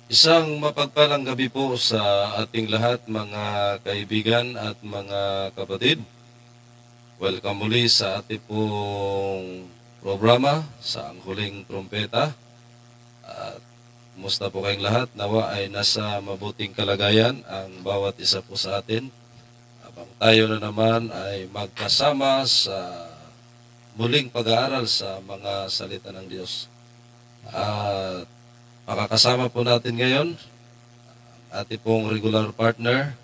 Isang mapagpalang gabi po sa ating lahat mga kaibigan at mga kapatid. Welcome muli sa ating pong programa sa Ang Huling Trumpeta. At kumusta po kayong lahat? Nawa ay nasa mabuting kalagayan ang bawat isa po sa atin. Habang tayo na naman ay magkasama sa muling pag-aaral sa mga salita ng Diyos. At makakasama po natin ngayon ating pong regular partner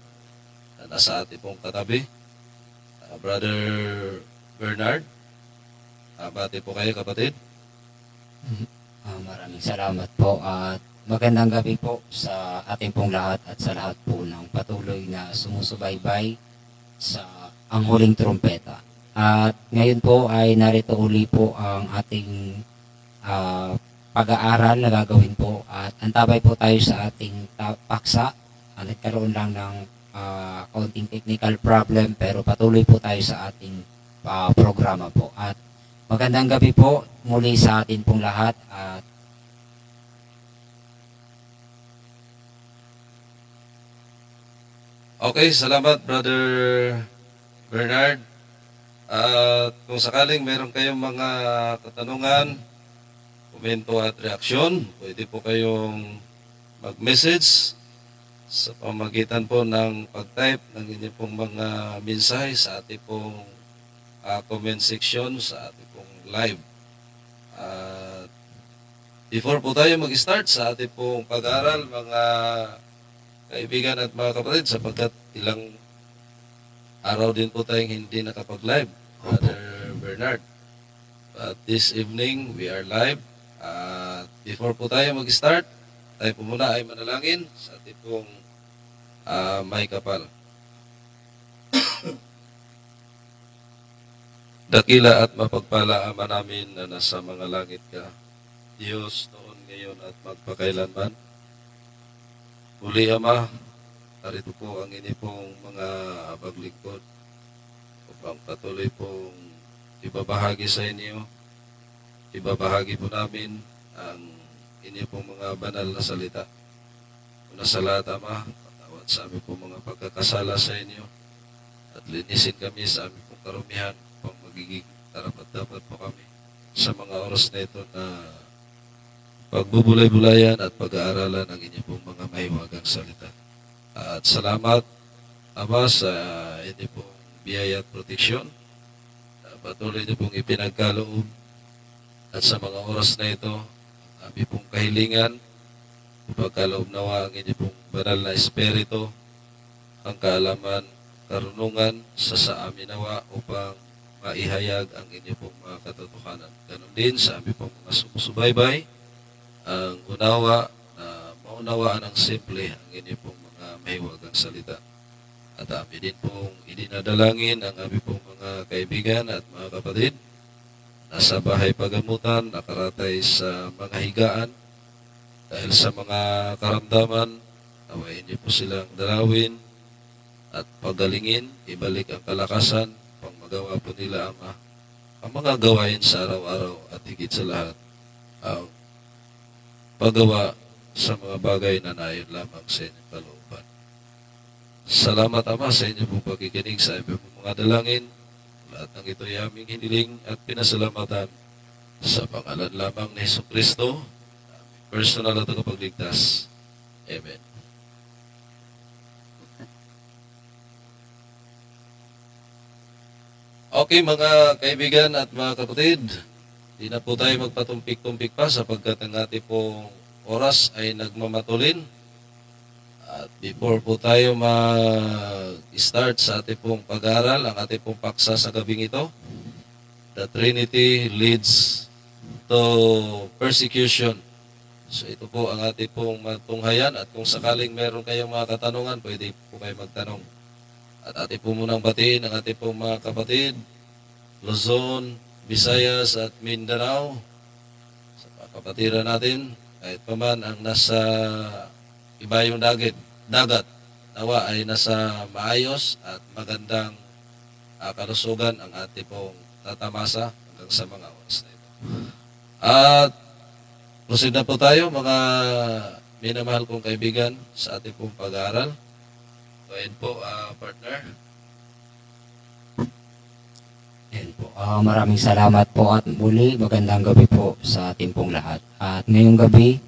na nasa ating pong katabi, Brother Bernard. Bati po kayo, kapatid. Maraming salamat po at magandang gabi po sa ating pong lahat at sa lahat po ng patuloy na sumusubaybay sa Ang Huling Trumpeta. At ngayon po ay narito uli po ang ating pag-aaral na gagawin po at antabay po tayo sa ating paksa. Nagkaroon lang ng kaunting technical problem pero patuloy po tayo sa ating programa po. At magandang gabi po muli sa atin pong lahat at Okay, salamat Brother Bernard. At kung sakaling meron kayong mga katanungan, komento at reaksyon, pwede po kayong mag-message sa pamagitan po ng pag-type ng inyong pong mga mensahe sa ating pong comment section sa ating pong live. At before po tayo mag-start sa ating pong pag-aaral, mga kaibigan at mga kapatid, sapagkat ilang araw din po tayong hindi nakapag-live, Brother Bernard. But this evening, we are live. Before po tayo mag-start, tayo po muna ay manalangin sa ating pong may kapal. Dakila at mapagpala Ama namin na nasa mga langit ka, Diyos noon, ngayon at magpakailanman. Muli Ama, narito po ang ini pong mga paglingkod upang patuloy pong ibabahagi sa inyo. Ibabahagi po namin ang inyo pong mga banal na salita. Una sa lahat, Ama, patawad sa aming pong mga pagkakasala sa inyo at linisin kami sa aming pong karumihan upang magiging dapat po kami sa mga oras na ito na pagbubulay-bulayan at pag-aaralan ng inyo pong mga mahiwagang salita. At salamat, Ama, sa inyo pong biyaya at proteksyon. Patuloy niyo pong ipinagkaloob at sa mga oras na ito, kami pong kahilingan, pagkaloob nawa ang inyo pong banal na espiritu, ang kaalaman, karunungan sa amin nawa upang maihayag ang inyo pong mga katotohanan. Ganon din sa amin pong mga sumusubaybay, ang unawa na maunawaan ng simple ang inyo pong mga mahiwagang salita. At amin din pong idinadalangin ang aming pong mga kaibigan at mga kapatid nasa bahay pagamutan, nakaratay sa mga higaan dahil sa mga karamdaman, nawain niyo po silang dalawin at pagalingin, ibalik ang kalakasan, pang magawa po nila ang mga gawain sa araw-araw at higit sa lahat, ang paggawa sa mga bagay na nayon lamang sa inyong kalooban. Salamat, Ama, sa inyong pong pagkikinig sa inyong mga dalangin. Lahat ng ito ay aming hiniling at pinasalamatan sa pangalan lamang ni Jesucristo, personal at tagapagligtas. Amen. Okay, mga kaibigan at mga kapatid, di na po tayo magpatumpik-tumpik pa sapagkat ang ating pong oras ay nagmamatulin. At before po tayo mag-start sa ating pong pag-aaral, ang ating pong paksa sa gabing ito, The Trinity Leads to Persecution. So ito po ang ating pong matunghayan at kung sakaling meron kayong mga katanungan, pwede po kayo magtanong. At ating po munang batiin ang ating pong mga kapatid, Luzon, Visayas at Mindanao. Sa kapatiran natin, kahit pa man ang nasa iba yung dagat, nawa ay nasa maayos at magandang kalusugan ang ating pong tatamasa hanggang sa mga oras na ito. At proceed na po tayo mga minamahal kong kaibigan sa ating pong pag-aaral. So, ayun po, partner. Ayan po. Maraming salamat po at muli magandang gabi po sa ating pong lahat. At ngayong gabi,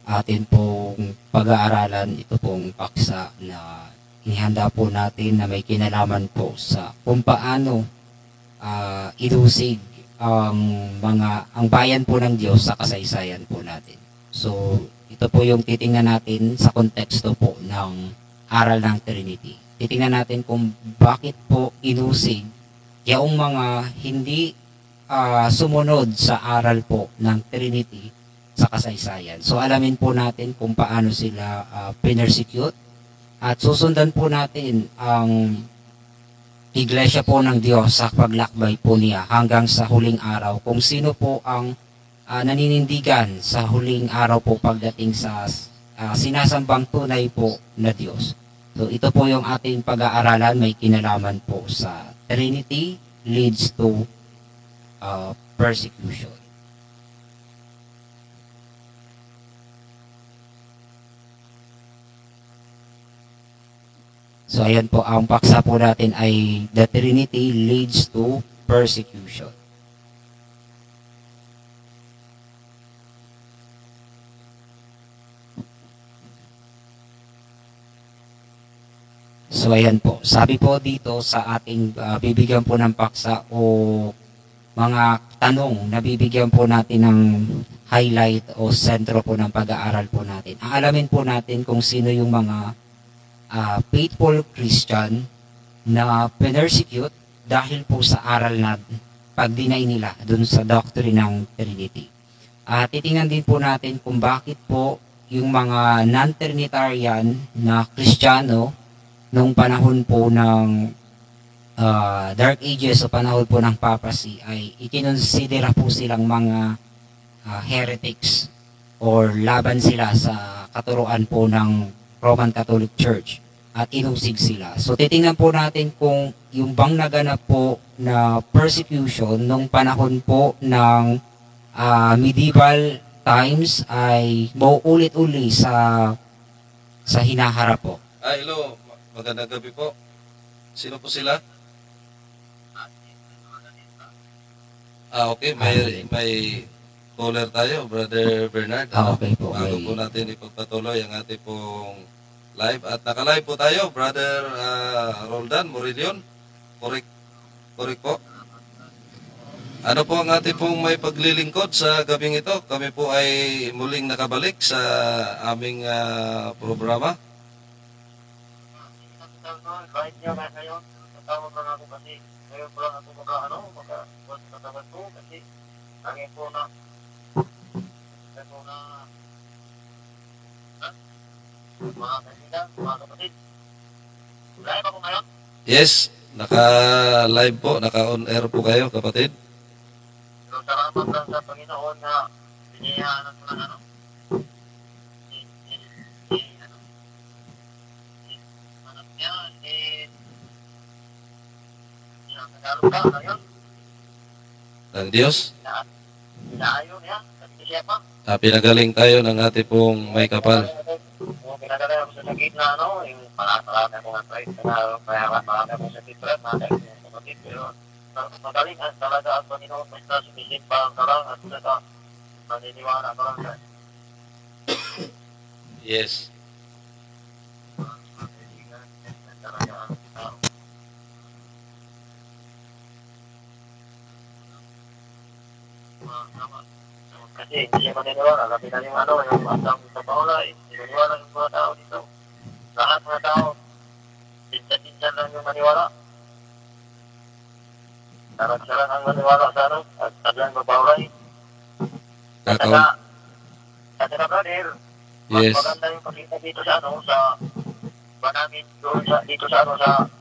atin pong pag-aaralan ito pong paksa na inihanda po natin na may kinalaman po sa kung paano ilusig ang bayan po ng Diyos sa kasaysayan po natin. So, ito po yung titingnan natin sa konteksto po ng aral ng Trinity. Titingnan natin kung bakit po ilusig yung mga hindi sumunod sa aral po ng Trinity sa kasaysayan. So alamin po natin kung paano sila pinersecute at susundan po natin ang iglesia po ng Diyos sa paglakbay po niya hanggang sa huling araw. Kung sino po ang naninindigan sa huling araw po pagdating sa sinasambang tunay po na Diyos. So ito po yung ating pag-aaralan, may kinalaman po sa Trinity leads to persecution. So ayan po, ang paksa po natin ay the Trinity leads to persecution. So ayan po, sabi po dito sa ating bibigyan po ng paksa o mga tanong na bibigyan po natin ng highlight o sentro po ng pag-aaral po natin. Ang alamin po natin kung sino yung mga faithful Christian na persecute dahil po sa aral na pag-deny nila dun sa doctrine ng Trinity. Titingnan din po natin kung bakit po yung mga non-Trinitarian na Kristiyano nung panahon po ng Dark Ages o panahon po ng papacy ay ikinonsidera po silang mga heretics or laban sila sa katuruan po ng Roman Catholic Church at inusig sila. So titingnan po natin kung yung bang naganap po na persecution nung panahon po ng medieval times ay mauulit-uli sa hinaharap po. Hello, magandang gabi po. Sino po sila? Okay, may caller tayo, Brother Bernard. Okay po. Bago po natin ipagpatuloy ang ating pong live. At naka-live po tayo, Brother Roldan Morillion. Correct po. Ano po ang ating pong may paglilingkod sa gabing ito? Kami po ay muling nakabalik sa aming programa. Kahit niya ngayon, natawag lang ako kasi ngayon po lang ako magkataban po kasi hangin po na mga kaibigan, mga kapatid. Live ako ngayon? Yes, naka-live po, naka-on air po kayo, kapatid. So, salamat lang sa Panginoon na biniyaan ako ng anak niya, nagalo ka ngayon. Ng Diyos. Inaayon niya, kasi siya pa. Pinagaling tayo ng ating pong may kapal. Pinagaling ako sa sakit na yung marami akong arthritis na marami akong sakit pa, pero magaling talaga ang Panginoon, basta sumisit pa ang kalang at saka maniniwala ka lang. Yes. Kasi hindi siya maniniwala, labi na yung asang sa paula, maniniwala yung mga tao dito. Lahat mga tao, tinsa-tinsa lang yung maniwala. Sarang-sarang ang maniwala sa at tagang mapaulay. At saka brother, Yes. maganda yung pakita dito sa sa namin doon dito sa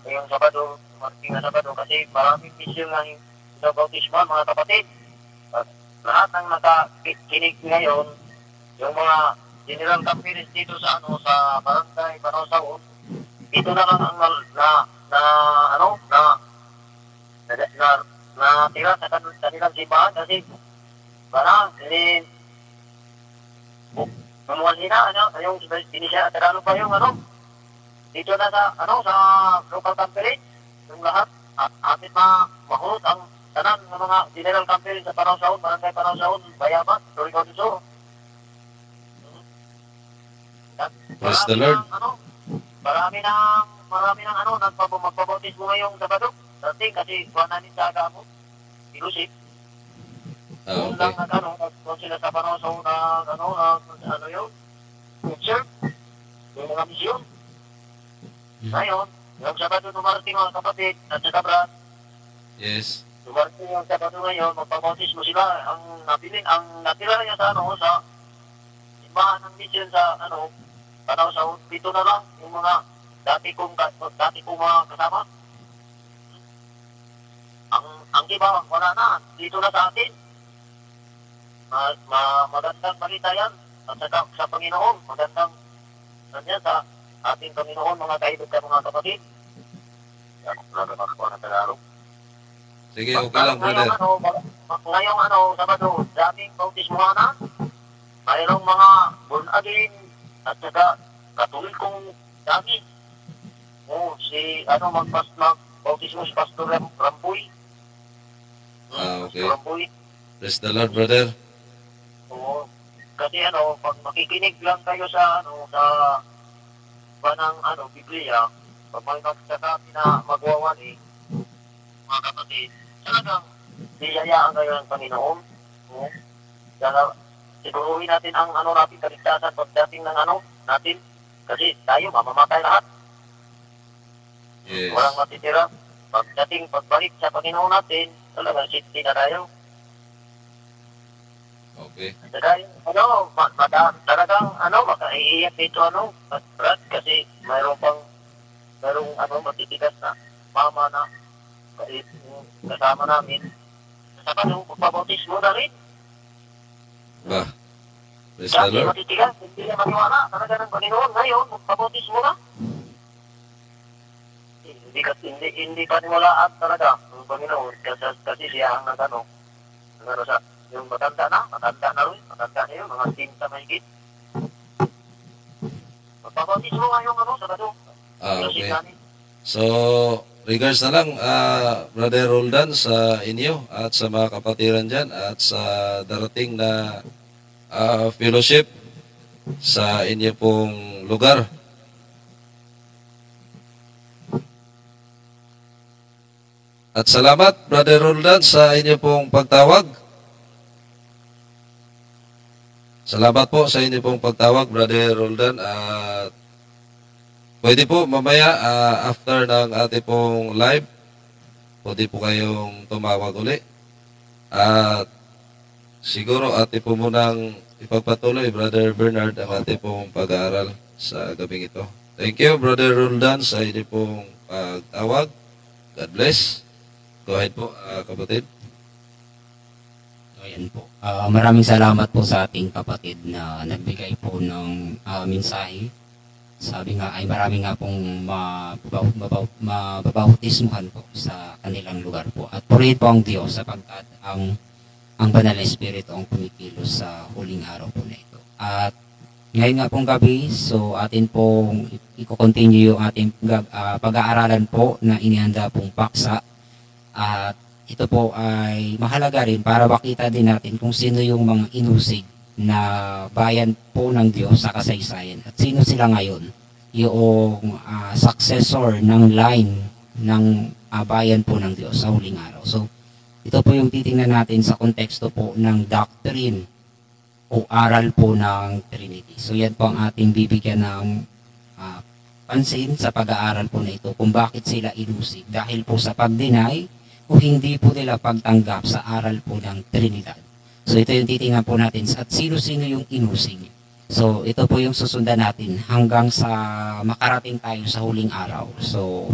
yung Sabado, marting na Sabado, kasi maraming mission ng bautismo, mga kapatid. At lahat ng nakakinig ngayon, yung mga general campaigns dito sa sa barangay, Panaw-Saon, ito na lang ang tira sa kanilang simbahan kasi parang gumawa sila na, yung sinisya, ano pa yung dito na sa, sa local company, yung lahat, atin mahulot ang tanan ng mga general company sa Panawsaon, Barangay Panawsaon, Bayabat, Surigao del Sur. Praise the Lord. Marami ng magpabautis mo ngayong Sabado. Dati kasi kuha namin sa aga mo, ilusip. Kung Okay. lang kung sila sa Panawsaon yun, serve, yung mga misyon. Ngayon, yung Sabado dumarating mga kapatid at sa Brad, Yes. dumarating yung Sabado ngayon, magpabautis mo sila. Ang natira niya sa sa simbahan ng mission sa Panawsaon, dito na lang yung mga dati kong mga kasama. Ang iba, wala na. Dito na sa atin. Magandang balita yan. At sa Panginoon, magandang sa ating Panginoon, mga kaibig ka mga kapatid. Yan, wala na ako na Tagalog. Sige, okay lang, brother. Ngayong Sabado, daming bautismuhan na. Mayroong mga born again at saka katolikong dami. Mag-bautismo si Pastor Ramboy. Okay. Ramboy. Praise the Lord, brother. Oo. Kasi pag makikinig lang kayo sa banang Biblia, pag may magsasabi na magwawali, mga kapatid, talagang biyayaan kayo ng Panginoon. Oo. Kaya siguruhin natin ang natin kaligtasan pagdating ng natin. Kasi tayo mamamatay lahat. Yes. Walang matitira. Pagbalik sa Panginoon natin, talagang safety na tayo. Okay. Talagang makaiiyak dito Brad, kasi mayroong matitigas na mama na kasama namin. Saka nung pagpabautismo na rin. Ba. Praise the Lord. Matitigas, hindi na maniwala talaga ng Panginoon. Ngayon, magpabautismo na. Hindi paniwalaan talaga ng Panginoon kasi siya ang sa yung matanda na yun, mga tinta mahigit. Magpabautismo ngayong Sabado. Okay. So, regards na lang, Brother Roldan, sa inyo at sa mga kapatiran dyan at sa darating na fellowship sa inyo pong lugar. At salamat, Brother Roldan, sa inyo pong pagtawag. Salamat po sa inyo pong pagtawag, Brother Roldan. At pwede po mamaya, after ng ating pong live, pwede po kayong tumawag uli. At siguro ating po munang ipagpatuloy, Brother Bernard, ang ating pong pag-aaral sa gabing ito. Thank you, Brother Roldan, sa inyo pong pagtawag. God bless. Go ahead po, kapatid. Ayan po. Maraming salamat po sa ating kapatid na nagbigay po ng mensahe. Sabi nga ay marami nga pong mababautismuhan po sa kanilang lugar po. At purihin po ang Diyos sapagkat ang Banal na Espiritu ang kumikilos sa huling araw po na ito. At ngayon nga pong gabi, so atin pong i-continue yung ating pag-aaralan po na inihanda pong paksa. At ito po ay mahalaga rin para makita din natin kung sino yung mga inusig na bayan po ng Diyos sa kasaysayan. At sino sila ngayon? Yung successor ng line ng bayan po ng Diyos sa huling araw. So, ito po yung titingnan natin sa konteksto po ng doctrine o aral po ng Trinity. So, yan po ang ating bibigyan ng pansin sa pag-aaral po na ito kung bakit sila inusig. Dahil po sa pag-deny o hindi po nila pagtanggap sa aral po ng Trinidad. So ito yung titingnan po natin at sino-sino yung inusig. So ito po yung susundan natin hanggang sa makarating tayo sa huling araw. So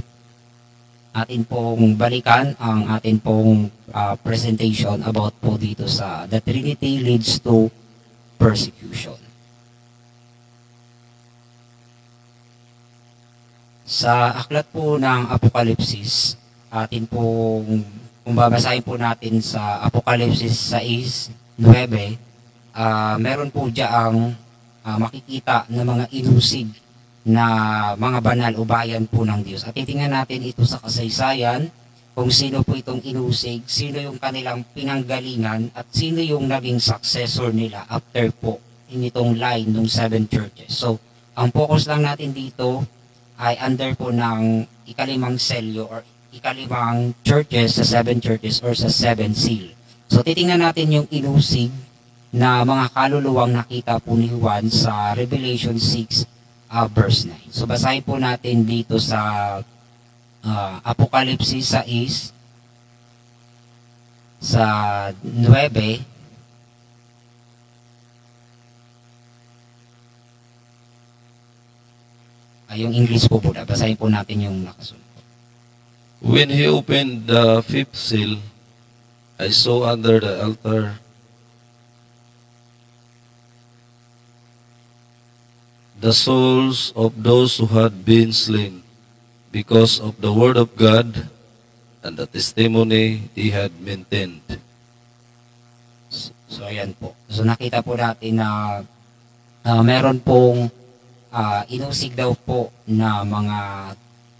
atin pong balikan ang atin pong presentation about po dito sa The Trinity Leads to Persecution. Sa aklat po ng Apokalipsis, atin pong, kung babasahin po natin sa Apokalipsis 6:9, meron po diyaang makikita na mga inusig na mga banal o bayan po ng Diyos. At titingnan natin ito sa kasaysayan, kung sino po itong inusig, sino yung kanilang pinanggalingan, at sino yung naging successor nila after po initong line ng 7 churches. So, ang focus lang natin dito ay under po ng ikalimang selyo or ikalimang churches sa 7 churches or sa 7 seal. So, titingnan natin yung inusig na mga kaluluwang nakita po ni Juan sa Revelation 6 verse 9. So, basahin po natin dito sa Apokalipsis 6 sa 9. Yung English po muna. Basahin po natin yung nakasunod. When he opened the fifth seal, I saw under the altar the souls of those who had been slain because of the word of God and the testimony they had maintained. So, ayan po. So, nakita po natin na meron pong inusig daw po na mga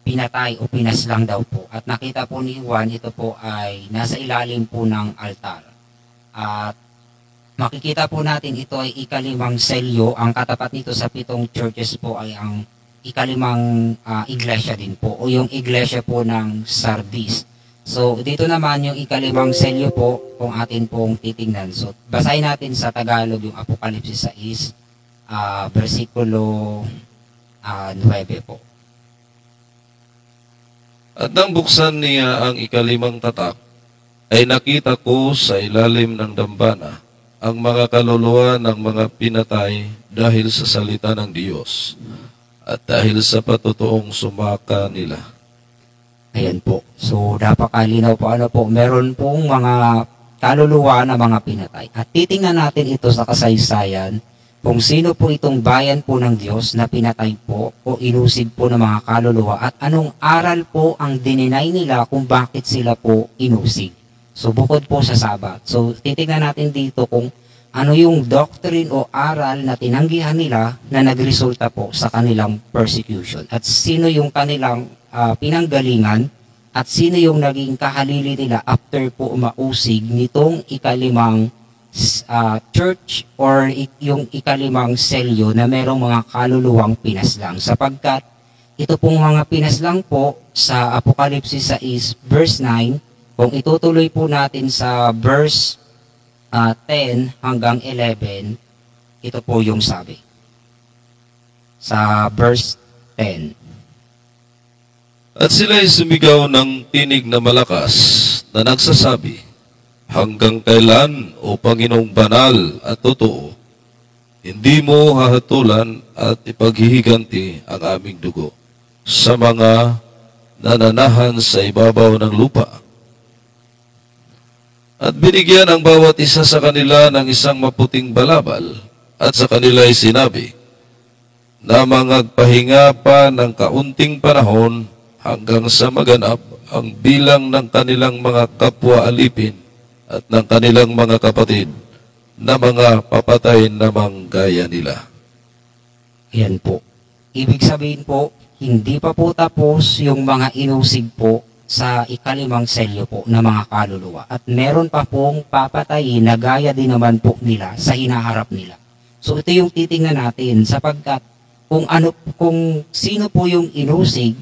pinatay o pinaslang daw po. At nakita po ni Juan, ito po ay nasa ilalim po ng altar. At makikita po natin ito ay ikalimang selyo. Ang katapat nito sa 7 churches po ay ang ikalimang iglesia din po o yung iglesia po ng Sardis. So dito naman yung ikalimang selyo po kung atin pong titingnan. So basahin natin sa Tagalog yung Apokalipsis 6 versikulo 9 po. At nang buksan niya ang ikalimang tatak, ay nakita ko sa ilalim ng dambana ang mga kaluluwa ng mga pinatay dahil sa salita ng Diyos at dahil sa patutuong sumaka nila. Ayan po. So, napakalinaw po. Ano po, meron pong mga kaluluwa na mga pinatay. At titingnan natin ito sa kasaysayan kung sino po itong bayan po ng Diyos na pinatay po o inusig po ng mga kaluluwa at anong aral po ang dininay nila kung bakit sila po inusig. So, bukod po sa Sabat. So, titingnan natin dito kung ano yung doctrine o aral na tinanggihan nila na nagresulta po sa kanilang persecution. At sino yung kanilang pinanggalingan at sino yung naging kahalili nila after po mausig nitong ikalimang church or yung ikalimang selyo na merong mga kaluluwang pinaslang. Sapagkat ito pong mga pinaslang po sa Apokalipsis 6 verse 9, kung itutuloy po natin sa verse 10 hanggang 11, ito po yung sabi. Sa verse 10. At sila'y sumigaw ng tinig na malakas na nagsasabi, hanggang kailan, O Panginoong banal at totoo, hindi mo hahatulan at ipaghihiganti ang aming dugo sa mga nananahan sa ibabaw ng lupa. At binigyan ang bawat isa sa kanila ng isang maputing balabal at sa kanila ay sinabi na mangagpahinga pa ng kaunting panahon hanggang sa maganap ang bilang ng kanilang mga kapwa alipin at ng kanilang mga kapatid na mga papatay namang gaya nila. Yan po. Ibig sabihin po, hindi pa po tapos yung mga inusig po sa ikalimang selyo po na mga kaluluwa. At meron pa pong papatayin na gaya din naman po nila sa hinaharap nila. So ito yung titingnan natin sapagkat kung sino po yung inusig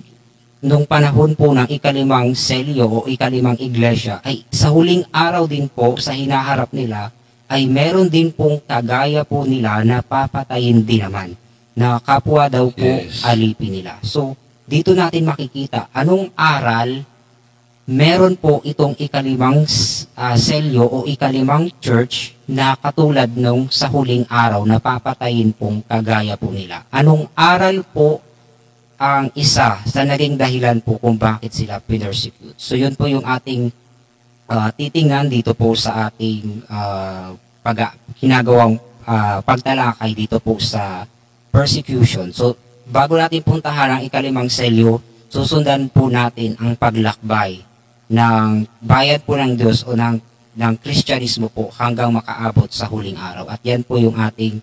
nung panahon po ng ikalimang selyo o ikalimang iglesia ay sa huling araw din po sa hinaharap nila ay meron din pong kagaya po nila na papatayin din naman na kapwa daw po alipin nila. So dito natin makikita anong aral meron po itong ikalimang selyo o ikalimang church na katulad nung sa huling araw na papatayin pong kagaya po nila. Anong aral po ang isa sa naging dahilan po kung bakit sila pinersecute. So yun po yung ating titingnan dito po sa ating ginagawang pagtalakay dito po sa persecution. So bago natin puntahan ang ikalimang selyo, susundan po natin ang paglakbay ng bayan po ng Diyos o ng Kristyanismo po hanggang makaabot sa huling araw. At yan po yung ating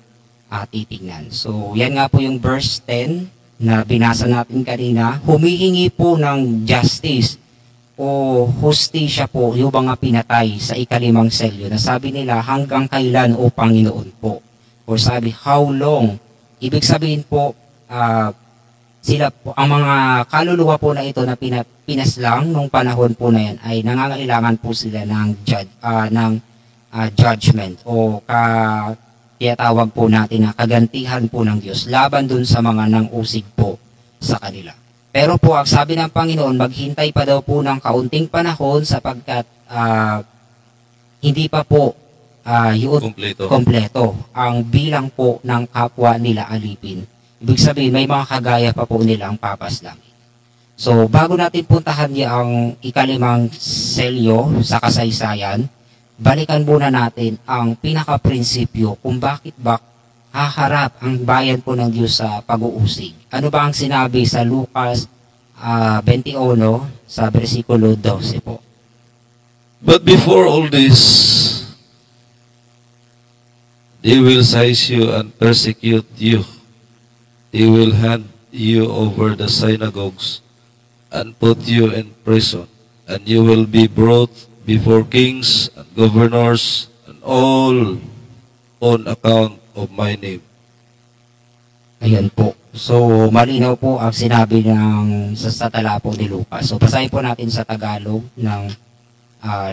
titignan. So, yan nga po yung verse 10 na binasa natin kanina. Humihingi po ng justice o hustisya po yung mga pinatay sa ikalimang selyo na sabi nila hanggang kailan o Panginoon po. O sabi, how long? Ibig sabihin po, sila po, ang mga kaluluwa po na ito na pinaslang nung panahon po na yan ay nangangailangan po sila ng judgment o tiyatawag po natin na kagantihan po ng Diyos laban dun sa mga nang-usig po sa kanila. Pero po, ang sabi ng Panginoon, maghintay pa daw po ng kaunting panahon sapagkat hindi pa po kompleto ang bilang po ng kapwa nila alipin. Ibig sabihin, may mga kagaya pa po nilang papaslangin. So, bago natin puntahan ang ikalimang selyo sa kasaysayan, balikan muna natin ang pinaka-prinsipyo kung bakit ba haharap ang bayan po ng Diyos sa pag-uusig. Ano ba ang sinabi sa Lucas 21 sa versikulo 12 po? But before all this, they will seize you and persecute you. They will hand you over the synagogues and put you in prison, and you will be brought before kings and governors and all on account of my name. Ayan po. So, malinaw po ang sinabi sa tala po ni Lucas. So, basahin po natin sa Tagalog ng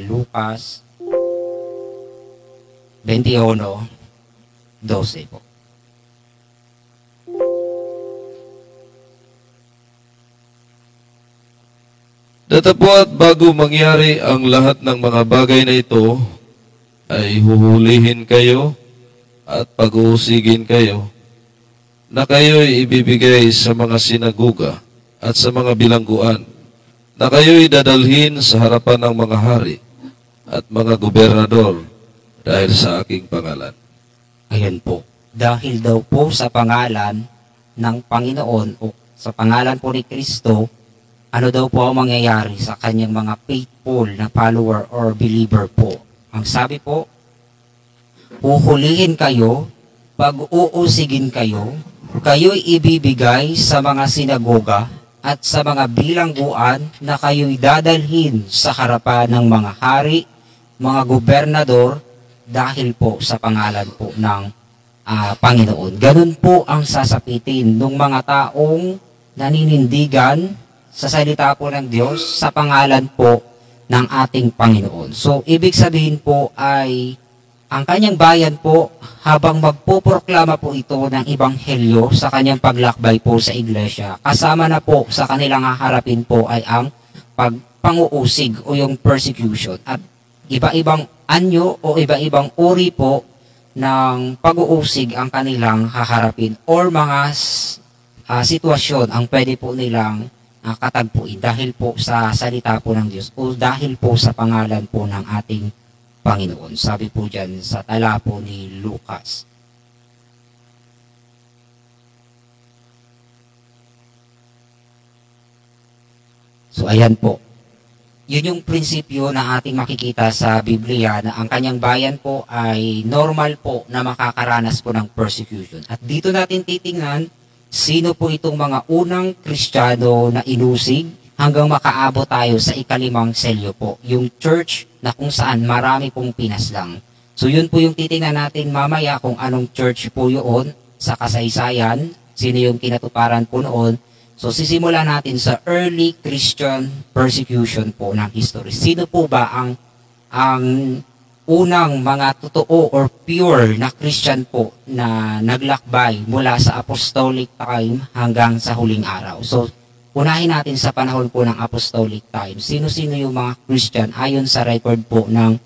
Lucas 21:12 po. Datapwat bago mangyari ang lahat ng mga bagay na ito, ay huhulihin kayo at pag-uusigin kayo, na kayo'y ibibigay sa mga sinaguga at sa mga bilangguan, na kayo'y dadalhin sa harapan ng mga hari at mga gobernador dahil sa aking pangalan. Ayan po. Dahil daw po sa pangalan ng Panginoon o sa pangalan po ni Kristo, ano daw po ang mangyayari sa kanyang mga faithful na follower or believer po. Ang sabi po, huhulihin kayo, pag-uusigin kayo, kayo'y ibibigay sa mga sinagoga at sa mga bilangguan na kayo'y dadalhin sa harapan ng mga hari, mga gobernador, dahil po sa pangalan po ng Panginoon. Ganun po ang sasapitin ng mga taong naninindigan sa salita po ng Diyos sa pangalan po ng ating Panginoon. So, ibig sabihin po ay ang kanyang bayan po habang magpoproklama po ito ng ebanghelyo sa kanyang paglakbay po sa iglesia, kasama na po sa kanilang haharapin po ay ang pagpanguusig o yung persecution at iba-ibang anyo o iba-ibang uri po ng pag-uusig ang kanilang haharapin or mga sitwasyon ang pwede po nilang katagpuin dahil po sa salita po ng Diyos o dahil po sa pangalan po ng ating Panginoon. Sabi po dyan sa tala po ni Lucas. So ayan po. Yun yung prinsipyo na ating makikita sa Biblia na ang kanyang bayan po ay normal po na makakaranas po ng persecution. At dito natin titingnan sino po itong mga unang Kristiyano na inusig hanggang makaabot tayo sa ikalimang selyo po, yung church na kung saan marami pong pinaslang. So yun po yung titingnan natin mamaya kung anong church po yun sa kasaysayan, sino yung kinatuparan po noon. So sisimula natin sa early Christian persecution po ng history. Sino po ba ang unang mga totoo or pure na Christian po na naglakbay mula sa apostolic time hanggang sa huling araw? So, unahin natin sa panahon po ng apostolic time. Sino-sino yung mga Christian ayon sa record po ng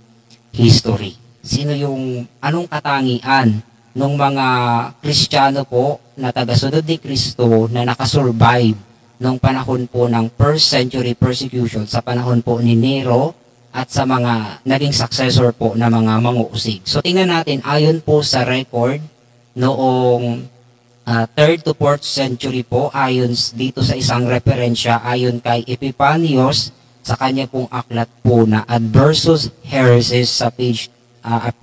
history? Sino yung anong katangian ng mga Kristiyano po na tagasunod ni Kristo na nakasurvive nung panahon po ng first century persecution sa panahon po ni Nero at sa mga naging successor po na mga manguusig. So tingnan natin, ayon po sa record noong 3rd to 4th century po, ayon dito sa isang referensya, ayon kay Epiphanius, sa kanya pong aklat po na Adversus Heresies sa page,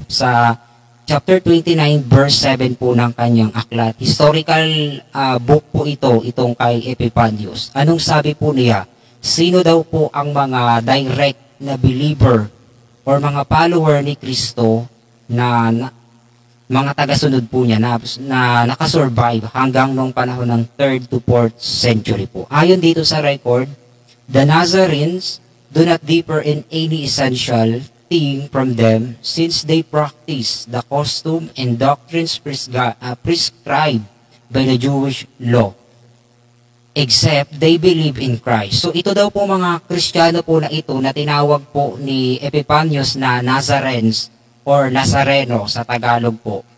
sa chapter 29 verse 7 po ng kanyang aklat. Historical book po ito, itong kay Epiphanius. Anong sabi po niya? Sino daw po ang mga direct na believer or mga follower ni Kristo na mga tagasunod po niya na nakasurvive hanggang nung panahon ng 3rd to 4th century po. Ayon dito sa record, the Nazarenes do not differ in any essential thing from them, since they practice the custom and doctrines prescribed by the Jewish law, except they believe in Christ. So ito daw po mga Kristiyano po na ito na tinawag po ni Epiphanius na Nazarenes or Nazareno sa Tagalog po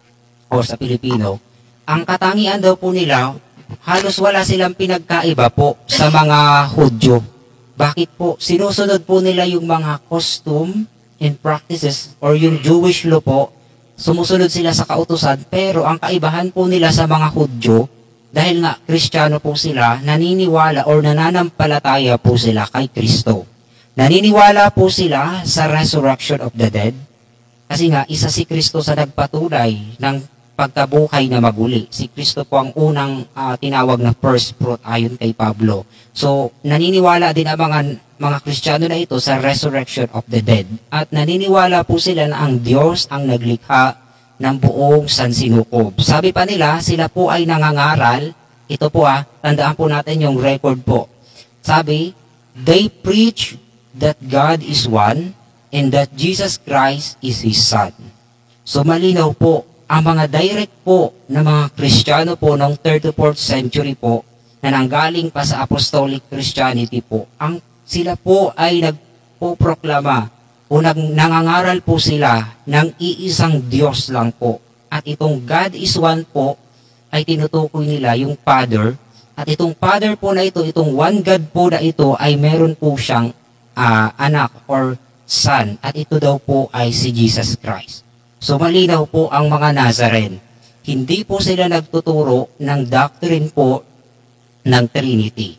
o sa Pilipino. Ang katangian daw po nila, halos wala silang pinagkaiba po sa mga Hudyo. Bakit po? Sinusunod po nila yung mga custom and practices or yung Jewish law po. Sumusunod sila sa kautusan, pero ang kaibahan po nila sa mga Hudyo, dahil nga Kristiyano po sila, naniniwala or nananampalataya po sila kay Kristo. Naniniwala po sila sa resurrection of the dead, kasi nga isa si Kristo sa nagpatunay ng pagkabuhay na maguli. Si Kristo po ang unang tinawag na first fruit ayon kay Pablo. So, naniniwala din ang mga Kristiyano na ito sa resurrection of the dead. At naniniwala po sila na ang Diyos ang naglikha ng buong sansinukob. Sabi pa nila, sila po ay nangangaral. Ito po tandaan po natin yung record po. Sabi, they preach that God is one and that Jesus Christ is His Son. So, malinaw po, ang mga direct po na mga Kristiyano po noong 3rd to 4th century po na nanggaling pa sa Apostolic Christianity po, sila po ay nagpoproklama o nangangaral po sila ng iisang Diyos lang po. At itong God is one po ay tinutukoy nila yung Father. At itong Father po na ito, itong one God po na ito ay meron po siyang anak or son. At ito daw po ay si Jesus Christ. So malinaw po ang mga Nazaren. Hindi po sila nagtuturo ng doctrine po ng Trinity.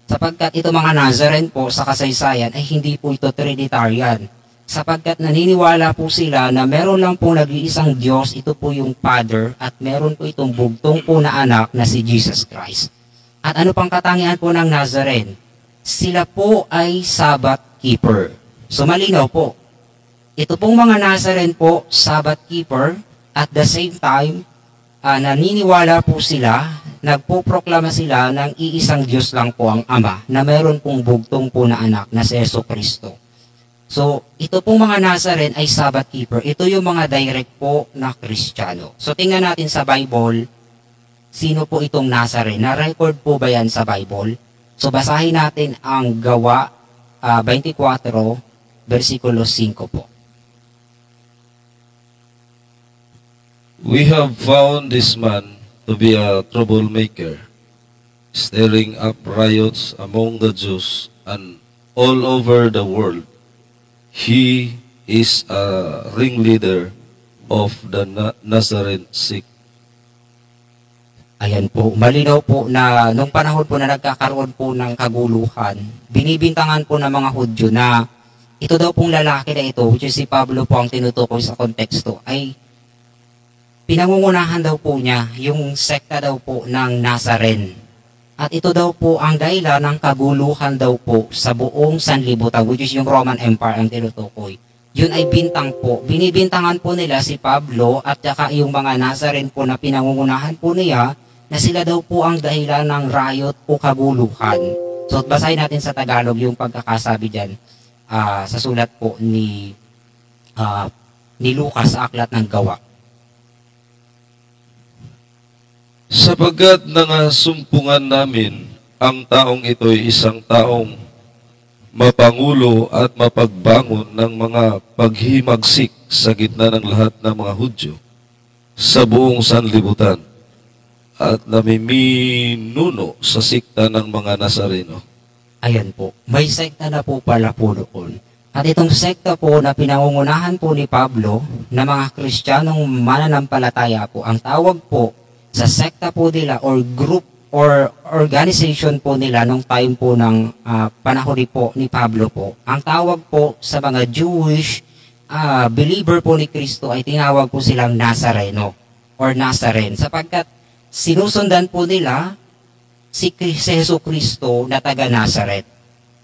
Sapagkat ito mga Nazaren po sa kasaysayan ay hindi po ito Trinitarian. Sapagkat naniniwala po sila na meron lang po nag-iisang Diyos, ito po yung Father, at meron po itong bugtong po na anak na si Jesus Christ. At ano pang katangian po ng Nazaren? Sila po ay Sabbath keeper. So malinaw po. Ito pong mga Nazaren po, Sabbath keeper, at the same time, naniniwala po sila, nagpoproklama sila ng iisang Diyos lang po ang Ama, na meron pong bugtong po na anak na si Jesucristo. So, ito pong mga Nazaren ay Sabbath keeper. Ito yung mga direct po na Kristiyano. So, tingnan natin sa Bible, sino po itong Nazaren? Na-record po ba yan sa Bible? So, basahin natin ang Gawa 24, versikulo 5 po. We have found this man to be a troublemaker, stirring up riots among the Jews and all over the world. He is a ringleader of the Nazarene sect. Ayan po, malinaw po na nung panahon po na nagkakaroon po ng kaguluhan, binibintangan po ng mga Hudyo na ito daw pong lalaki na ito, which is si Pablo po ang tinutukoy sa konteksto, ay pinangungunahan daw po niya yung sekta daw po ng Nazaren. At ito daw po ang dahilan ng kaguluhan daw po sa buong sanlibutan, which is yung Roman Empire ang tinutukoy. Yun ay bintang po. Binibintangan po nila si Pablo at saka yung mga Nazaren po na pinangungunahan po niya na sila daw po ang dahilan ng riot o kaguluhan. So basahin natin sa Tagalog yung pagkakasabi dyan sa sulat po ni Lucas sa Aklat ng Gawa. Sapagkat nangasumpungan namin ang taong ito'y isang taong mapangulo at mapagbangon ng mga paghimagsik sa gitna ng lahat ng mga Hudyo sa buong sanlibutan at namiminuno sa sikta ng mga Nazareno. Ayan po, may sekta na po pala po doon. At itong sekta po na pinangungunahan po ni Pablo na mga Kristiyanong mananampalataya po, ang tawag po sa sekta po nila or group or organization po nila nung time po ng panahon po ni Pablo po, ang tawag po sa mga Jewish believer po ni Kristo ay tinawag po silang Nazareno or Nazaren sapagkat sinusundan po nila si Jesu Kristo na taga Nazaret.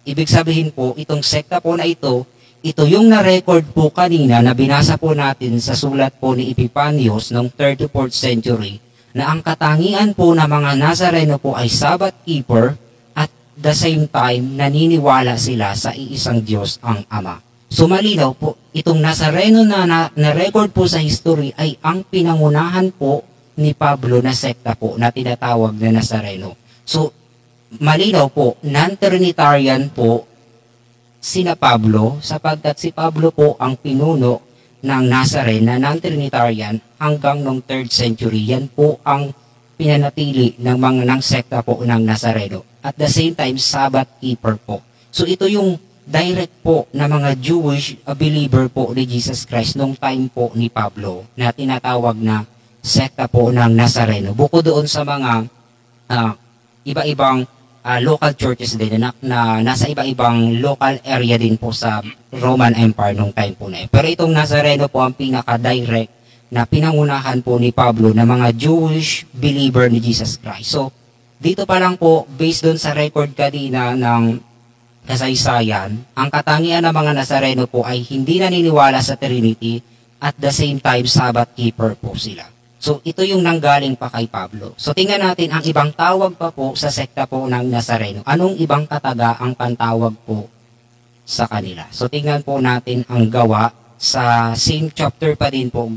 Ibig sabihin po, itong sekta po na ito yung na-record po kanina na binasa po natin sa sulat po ni Epipanios noong 3rd to 4th century na ang katangian po ng mga Nazareno po ay Sabbath keeper at the same time naniniwala sila sa iisang Diyos ang Ama. So malinaw po, itong Nazareno na record po sa history ay ang pinangunahan po ni Pablo na sekta po na tinatawag na Nazareno. So malinaw po, non-Trinitarian po sina Pablo sapagkat si Pablo po ang pinuno ng Nazaren na non-Trinitarian hanggang noong 3rd century. Yan po ang pinanatili ng sekta po ng Nazareno. At the same time, Sabbath keeper po. So ito yung direct po na mga Jewish believer po ni Jesus Christ noong time po ni Pablo na tinatawag na sekta po ng Nazareno. Bukod doon sa mga iba-ibang local churches din na nasa iba-ibang local area din po sa Roman Empire nung time po na. Pero itong Nazareno po ang pinaka-direct na pinangunahan po ni Pablo na mga Jewish believer ni Jesus Christ. So, dito pa lang po, based doon sa record kanina ng kasaysayan, ang katangian ng mga Nazareno po ay hindi naniniwala sa Trinity at the same time Sabbath keeper po sila. So, ito yung nanggaling pa kay Pablo. So, tingnan natin ang ibang tawag pa po sa sekta po ng Nazareno. Anong ibang kataga ang pantawag po sa kanila? So, tingnan po natin ang gawa sa same chapter pa din po,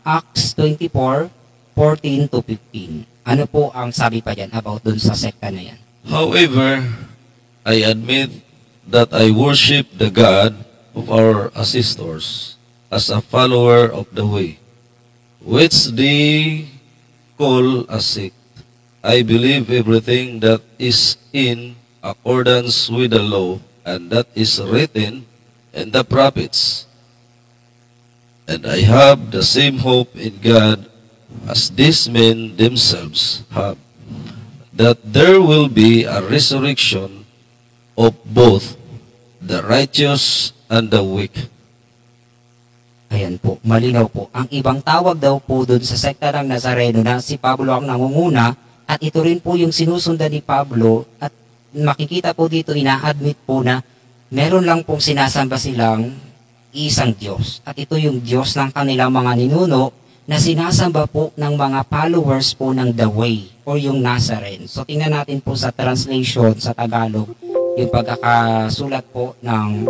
Acts 24:14 to 15. Ano po ang sabi pa dyan about dun sa sekta na yan? However, I admit that I worship the God of our ancestors as a follower of the way, which they call a sect. I believe everything that is in accordance with the law and that is written in the prophets. And I have the same hope in God as these men themselves have, that there will be a resurrection of both the righteous and the wicked. Ayan po, malinaw po. Ang ibang tawag daw po dun sa sekta ng Nazareno na si Pablo ang nangunguna at ito rin po yung sinusundan ni Pablo at makikita po dito, ina-admit po na meron lang pong sinasamba silang isang Diyos. At ito yung Diyos ng kanilang mga ninuno na sinasamba po ng mga followers po ng The Way o yung Nazaren. So tingnan natin po sa translation sa Tagalog yung pagkakasulat po ng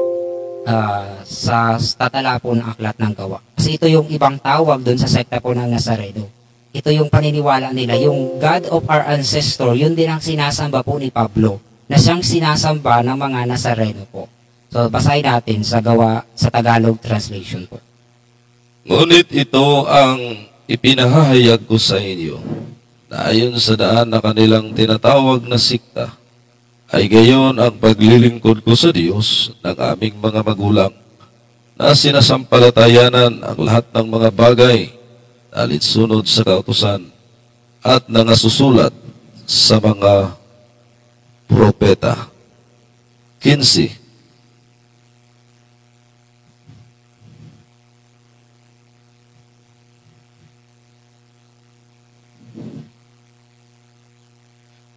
sa tatala po ng aklat ng gawa. Kasi ito yung ibang tawag doon sa sekta po ng Nazareno. Ito yung paniniwala nila. Yung God of our ancestor, yun din ang sinasamba po ni Pablo na siyang sinasamba ng mga Nazareno po. So, basahin natin sa gawa sa Tagalog translation po. Ngunit ito ang ipinahahayag ko sa inyo na ayon sa daan na kanilang tinatawag na sikta, ay gayon ang paglilingkod ko sa Diyos ng aming mga magulang na sinasampalatayanan ang lahat ng mga bagay na alinsunod sa kautusan at nangasusulat sa mga propeta. 15.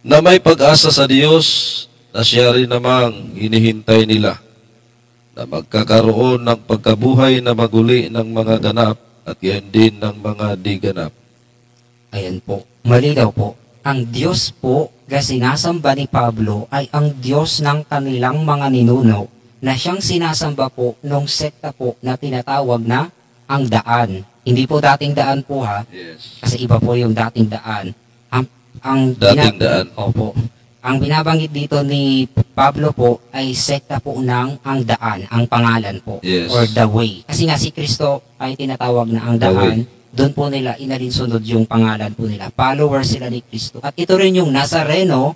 Na may pag-asa sa Diyos na siya rin namang hinihintay nila na magkakaroon ng pagkabuhay na maguli ng mga ganap at yan din ng mga di ganap. Ayan po, malinaw po. Ang Diyos po na sinasamba ni Pablo ay ang Diyos ng kanilang mga ninuno na siyang sinasamba po nung sekta po na tinatawag na ang daan. Hindi po dating daan po ha, Yes. kasi iba po yung dating daan. Dating daan. Opo. Ang binabanggit dito ni Pablo po ay sekta po ng ang daan, ang pangalan po, Yes. or the way. Kasi nga si Kristo ay tinatawag na ang The daan, doon po nila inalinsunod yung pangalan po nila. Follower sila ni Kristo. At ito rin yung Nazareno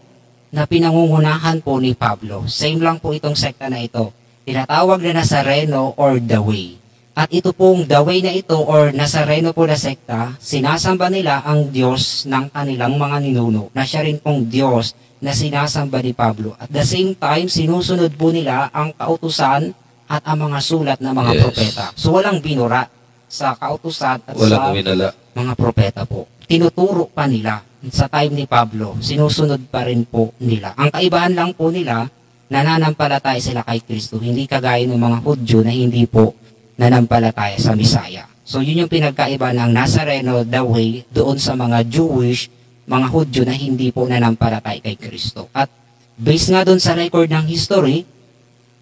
na pinangungunahan po ni Pablo. Same lang po itong sekta na ito. Tinatawag na Nazareno or the way. At ito pong the way na ito or Nazareno po na sekta, sinasamba nila ang Diyos ng kanilang mga ninuno na siya rin pong Diyos na sinasamba ni Pablo. At the same time, sinusunod po nila ang kautusan at ang mga sulat ng mga Yes. propeta. So walang binura sa kautusan at Walang sa uminala. mga propeta po. Tinuturo pa nila sa time ni Pablo, sinusunod pa rin po nila. Ang kaibahan lang po nila, nananampalataya sila kay Kristo, hindi kagaya ng mga Hudyo na hindi po nanampalataya sa Misaya. So yun yung pinagkaiba ng Nazareno, the way, doon sa mga Jewish, mga Hudyo na hindi po nanampalataya kay Kristo. At based nga doon sa record ng history,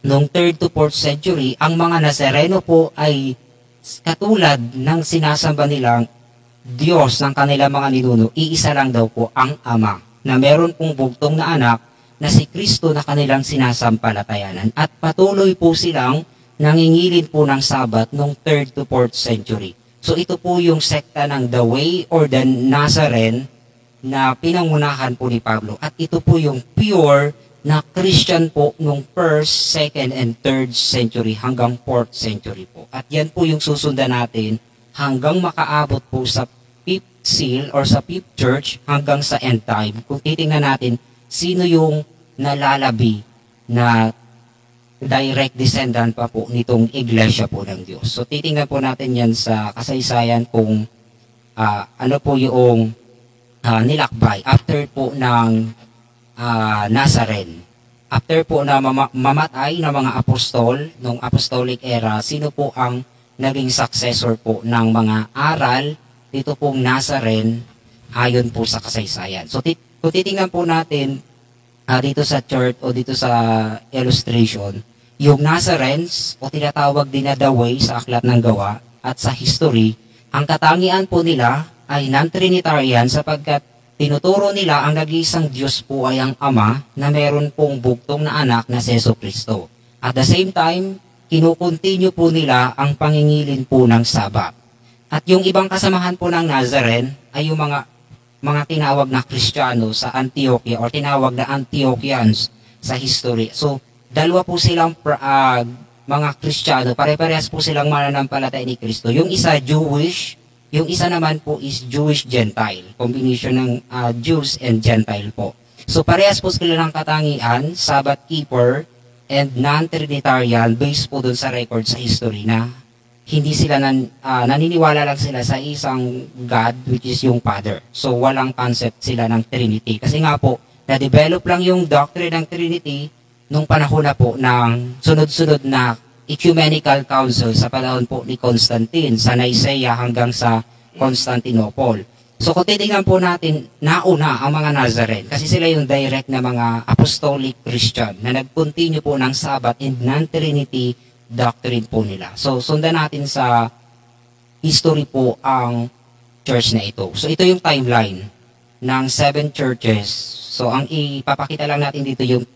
noong 3rd to 4th century, ang mga Nazareno po ay katulad ng sinasamba nilang Diyos ng kanilang mga ninuno, iisa lang daw po ang Ama, na meron pong bugtong na anak na si Kristo na kanilang sinasampalatayanan. At patuloy po silang nangingilin po ng Sabat noong 3rd to 4th century. So ito po yung sekta ng The Way or the Nazarene na pinangunahan po ni Pablo. At ito po yung pure na Christian po nung 1st, 2nd, and 3rd century hanggang 4th century po. At yan po yung susundan natin hanggang makaabot po sa 5th seal or sa 5th church hanggang sa end time. Kung titingnan natin, sino yung nalalabi na direct descendant pa po nitong iglesia po ng Diyos. So titingnan po natin yan sa kasaysayan kung ano po yung nilakbay after po ng Nazarene. After po na mamatay ng mga apostol, nung apostolic era, sino po ang naging successor po ng mga aral dito pong Nazarene ayon po sa kasaysayan. So kung titingnan po natin dito sa chart o dito sa illustration, yung Nazarenes o tinatawag din na The Way sa Aklat ng Gawa at sa history, ang katangian po nila ay non-Trinitarian sapagkat tinuturo nila ang nag-iisang Diyos po ay ang Ama na meron pong bugtong na anak na si Jesucristo. At the same time, kinukontinue po nila ang pangingilin po ng Sabat. At yung ibang kasamahan po ng Nazarene ay yung mga tinawag na Kristiyano sa Antioquia or tinawag na Antiochians sa history. So, dalawa po silang mga Kristiyano, pare-parehas po silang mananampalataya ni Kristo. Yung isa Jewish, yung isa naman po is Jewish-Gentile. Combination ng Jews and Gentile po. So, parehas po sila ng katangian, Sabbath keeper, and non-Trinitarian based po dun sa record sa history na hindi sila naniniwala lang sila sa isang God which is yung Father. So walang concept sila ng Trinity. Kasi nga po, na-develop lang yung doctrine ng Trinity nung panahon na po ng sunod-sunod na ecumenical council sa panahon po ni Constantine sa Nicaea hanggang sa Constantinople. So kung titingnan po natin, nauna ang mga Nazarene kasi sila yung direct na mga apostolic Christian na nag-continue po ng Sabbath and non-Trinity doctrine po nila. So sundan natin sa history po ang church na ito. So ito yung timeline ng 7 churches. So ang ipapakita lang natin dito yung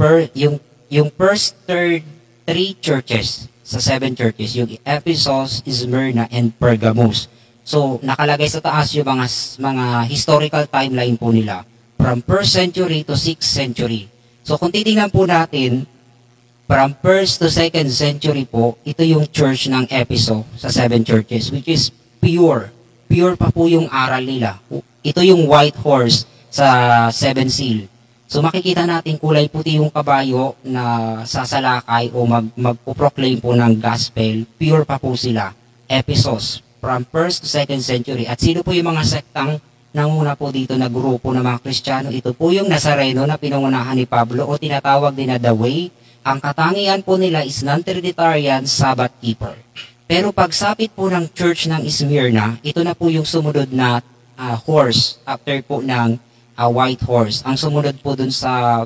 first, third, 3 churches sa 7 churches, yung Ephesus, Smyrna, and Pergamos. So, nakalagay sa taas yung mga historical timeline po nila from 1st century to 6th century. So, kung titingnan po natin, from 1st to 2nd century po, ito yung church ng Ephesus sa 7 churches, which is pure. Pure pa po yung aral nila. Ito yung white horse sa 7 seal. So, makikita natin kulay puti yung kabayo na sasalakay o magpo-proclaim po ng gospel. Pure pa po sila. Ephesus. From 1st to 2nd century. At sino po yung mga sektang nanguna po dito na grupo ng mga Kristiyano? Ito po yung Nazareno na pinangunahan ni Pablo o tinatawag din na The Way. Ang katangian po nila is non-Trinitarian Sabbath keeper. Pero pagsapit po ng church ng Smyrna, ito na po yung sumunod na horse after po ng white horse. Ang sumunod po dun sa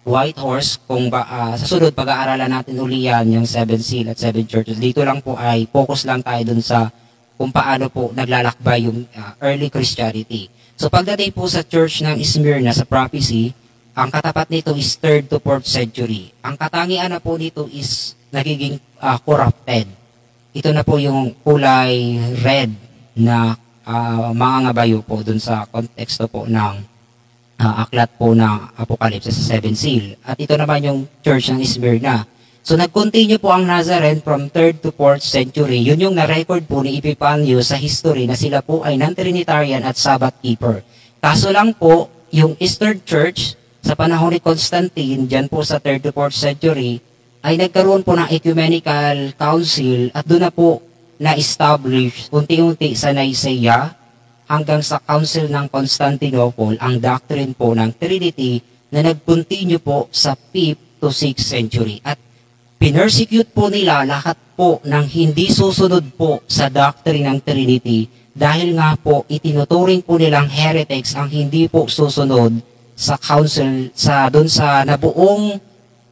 white horse, kung sa sunod pag-aaralan natin uli yan, yung 7 seal at 7 churches. Dito lang po ay focus lang tayo dun sa kung paano po naglalakbay yung early Christianity. So pagdating po sa church ng Smyrna sa prophecy, ang katapat nito is 3rd to 4th century. Ang katangian na po nito is nagiging corrupted. Ito na po yung kulay red na mga ngabayo po dun sa konteksto po ng aklat po ng Apocalypse sa 7 seal. At ito naman yung church ng Smyrna. So nag-continue po ang Nazarene from 3rd to 4th century. Yun yung na-record po ni Epifanio sa history na sila po ay non-Trinitarian at Sabbath keeper. Kaso lang po, yung Eastern Church sa panahon ni Constantine, dyan po sa 3rd to 4th century, ay nagkaroon po ng ecumenical council at doon na po na-establish unti-unti sa Nicaea hanggang sa Council ng Constantinople ang doctrine po ng Trinity na nag-continue po sa 5th to 6th century. At pinersecute po nila lahat po ng hindi susunod po sa doctrine ng Trinity dahil nga po itinuturing po nilang heretics ang hindi po susunod sa council, doon sa nabuong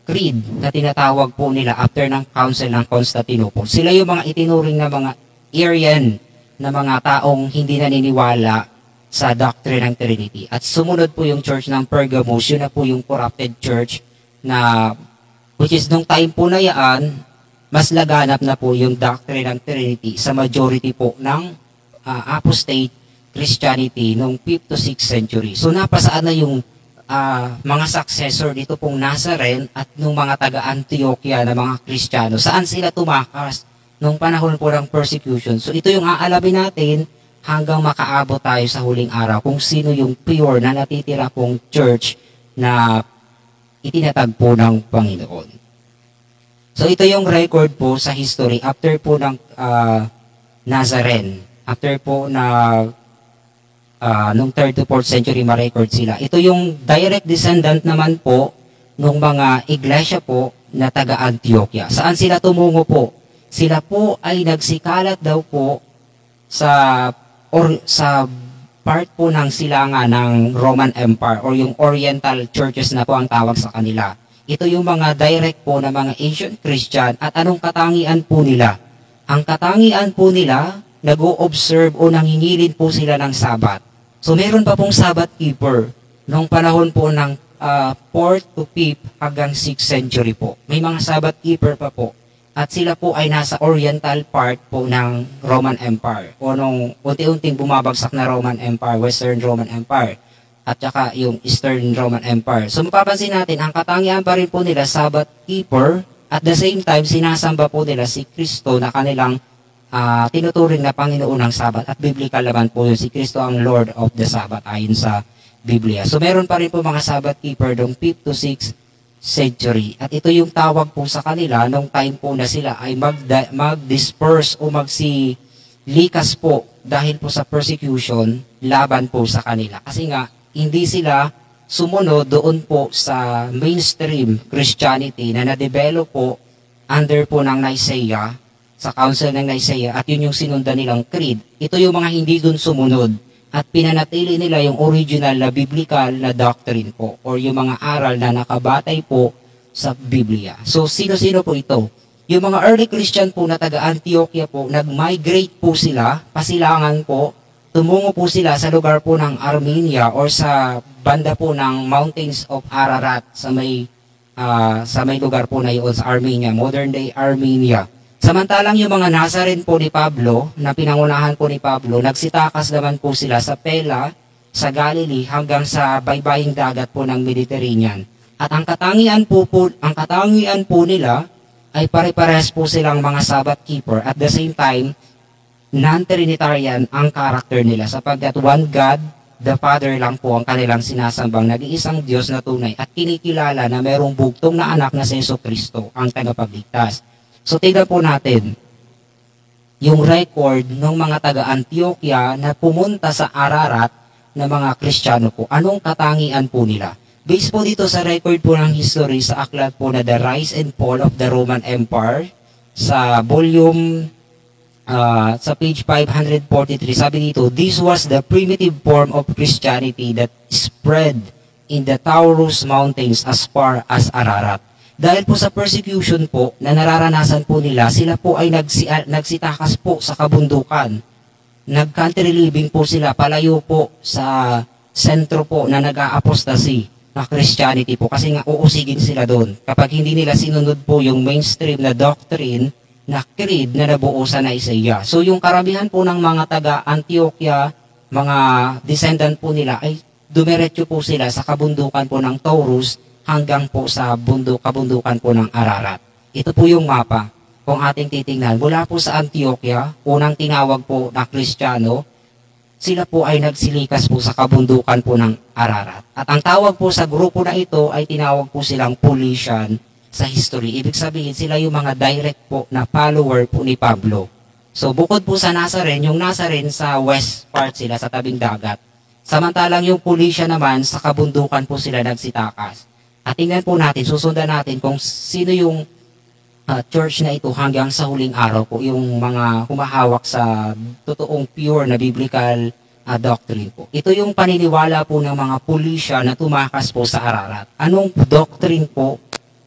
creed na tinatawag po nila after ng Council ng Constantinople. Sila yung mga itinuring na mga Arian na mga taong hindi naniniwala sa doctrine ng Trinity. At sumunod po yung church ng Pergamos, yun na po yung corrupted church na, which is nung time po na yan, mas laganap na po yung doctrine ng Trinity sa majority po ng apostate Christianity nung 5th to 6th century. So napasaan na yung mga successor dito pong Nazarene at nung mga taga-Antioquia na mga Kristiyano. Saan sila tumakas nung panahon po ng persecution? So ito yung aalamin natin hanggang makaabot tayo sa huling araw kung sino yung pure na natitira pong church na itinatag po ng Panginoon. So ito yung record po sa history after po ng Nazarene. After po na nung 3rd to 4th century ma-record sila. Ito yung direct descendant naman po nung mga iglesia po na taga-Antioquia. Saan sila tumungo po? Sila po ay nagsikalat daw po sa part po ng silangan ng Roman Empire or yung Oriental churches na po ang tawag sa kanila. Ito yung mga direct po na mga ancient Christian at anong katangian po nila? Ang katangian po nila, nag-o-observe o nangingilin po sila ng Sabat. So meron pa pong Sabbath keeper nung panahon po ng 4th to 5th hanggang 6th century po. May mga Sabbath keeper pa po. At sila po ay nasa oriental part po ng Roman Empire o nung unti-unting bumabagsak na Roman Empire, Western Roman Empire at saka yung Eastern Roman Empire. So mapapansin natin, ang katangian pa rin po nila Sabbath keeper at the same time sinasamba po nila si Kristo na kanilang tinuturing na Panginoon ng Sabat at biblical naman po yun, si Kristo ang Lord of the Sabbath ayon sa Biblia. So meron pa rin po mga Sabbath keeper noong 5th to 6th century at ito yung tawag po sa kanila nung time po na sila ay mag-disperse o magsilikas po dahil po sa persecution laban po sa kanila. Kasi nga hindi sila sumunod doon po sa mainstream Christianity na na-develop po under po ng Nicaea sa Council ng Nicaea at yun yung sinundan nilang creed. Ito yung mga hindi dun sumunod at pinanatili nila yung original na biblical na doctrine po or yung mga aral na nakabatay po sa Biblia. So sino-sino po ito? Yung mga early Christian po na taga-Antioquia po, nag-migrate po sila, pasilangan po, tumungo po sila sa lugar po ng Armenia or sa banda po ng Mountains of Ararat sa may lugar po na yun sa Armenia, modern day Armenia. Samantalang yung mga Nazarene po ni Pablo, na pinangunahan po ni Pablo, nagsitakas naman po sila sa Pela, sa Galilee, hanggang sa baybaying dagat po ng Mediterranean. At ang katangian po nila ay pare-parehas po silang mga Sabbath keeper. At the same time, non-Trinitarian ang character nila sapagkat one God, the Father lang po ang kanilang sinasambang nag-iisang Diyos na tunay at kinikilala na merong bugtong na anak na si Jesucristo ang tagapagligtas. So tignan po natin yung record ng mga taga-Antioquia na pumunta sa Ararat na mga Kristiyano po. Anong katangian po nila? Based po dito sa record po ng history sa aklat po na The Rise and Fall of the Roman Empire sa volume sa page 543, sabi dito, this was the primitive form of Christianity that spread in the Taurus Mountains as far as Ararat. Dahil po sa persecution po na nararanasan po nila, sila po ay nagsitakas po sa kabundukan. Nag-country living po sila, palayo po sa sentro po na nag-a-apostasy na Christianity po kasi nga uusigin sila doon. Kapag hindi nila sinunod po yung mainstream na doctrine na creed na nabuo sa Nicaea. So yung karamihan po ng mga taga-Antioquia, mga descendant po nila ay dumiretso po sila sa kabundukan po ng Taurus hanggang po sa kabundukan po ng Ararat. Ito po yung mapa kung ating titingnan. Mula po sa Antioquia, unang tinawag po na Kristiyano, sila po ay nagsilikas po sa kabundukan po ng Ararat. At ang tawag po sa grupo na ito ay tinawag po silang Paulician sa history. Ibig sabihin, sila yung mga direct po na follower po ni Pablo. So, bukod po sa Nazarene, yung Nazarene sa west part sila, sa tabing dagat. Samantalang yung Pulisya naman, sa kabundukan po sila nagsitakas. At tingnan po natin, susundan natin kung sino yung church na ito hanggang sa huling araw po, yung mga humahawak sa totoong pure na biblical doctrine po. Ito yung paniniwala po ng mga Pulisya na tumakas po sa Ararat. Anong doctrine po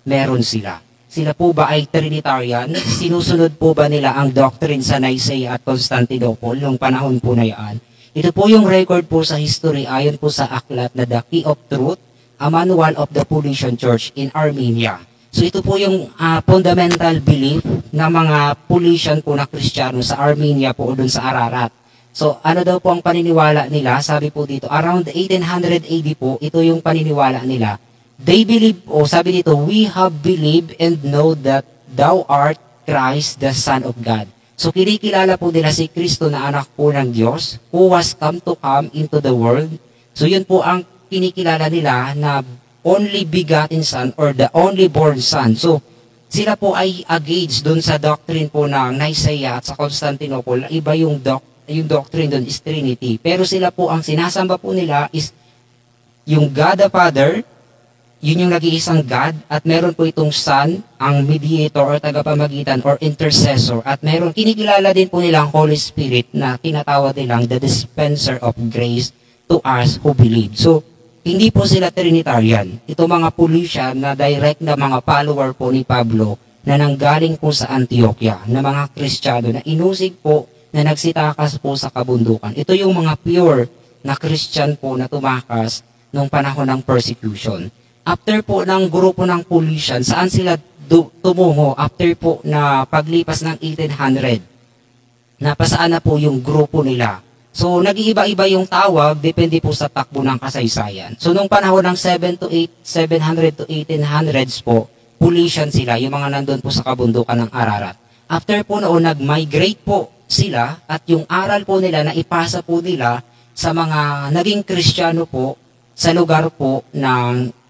meron sila? Sila po ba ay Trinitarian? Sinusunod po ba nila ang doctrine sa Nicaea at Constantinople noong panahon po na yan? Ito po yung record po sa history ayon po sa aklat na The Key of Truth, a Manual of the Pulician Church in Armenia. So ito po yung fundamental belief ng mga Pulician po na Kristiyano sa Armenia po o dun sa Ararat. So ano daw po ang paniniwala nila? Sabi po dito, around 1800 AD po, ito yung paniniwala nila. They believe, sabi dito, we have believed and know that thou art Christ, the Son of God. So kinikilala po nila si Kristo na anak po ng Diyos, who was come into the world. So yun po ang kinikilala nila na only begotten Son or the only born Son. So sila po ay against dun sa doctrine po ng Nicaea at sa Constantinople. Iba yung doctrine dun is Trinity. Pero sila po ang sinasamba po nila is yung God the Father, yun yung nag-iisang God, at meron po itong Son, ang mediator or tagapamagitan or intercessor, at meron, kinikilala din po nila ang Holy Spirit na tinatawag nilang the dispenser of grace to us who believe. So, hindi po sila Trinitarian. Ito mga Pulisya na direct na mga follower po ni Pablo na nanggaling po sa Antioquia, na mga Kristiyano na inusig po na nagsitakas po sa kabundukan. Ito yung mga pure na Christian po na tumakas nung panahon ng persecution. After po ng grupo ng Pulisya, saan sila tumungo? After po na paglipas ng 1800, napasaan na po yung grupo nila. So, nag-iiba-iba yung tawag, depende po sa takbo ng kasaysayan. So, nung panahon ng 700 to 1800s po, Pulisian sila, yung mga nandun po sa kabundukan ng Ararat. After po noon, nag-migrate po sila at yung aral po nila na ipasa po nila sa mga naging Kristiyano po sa lugar po ng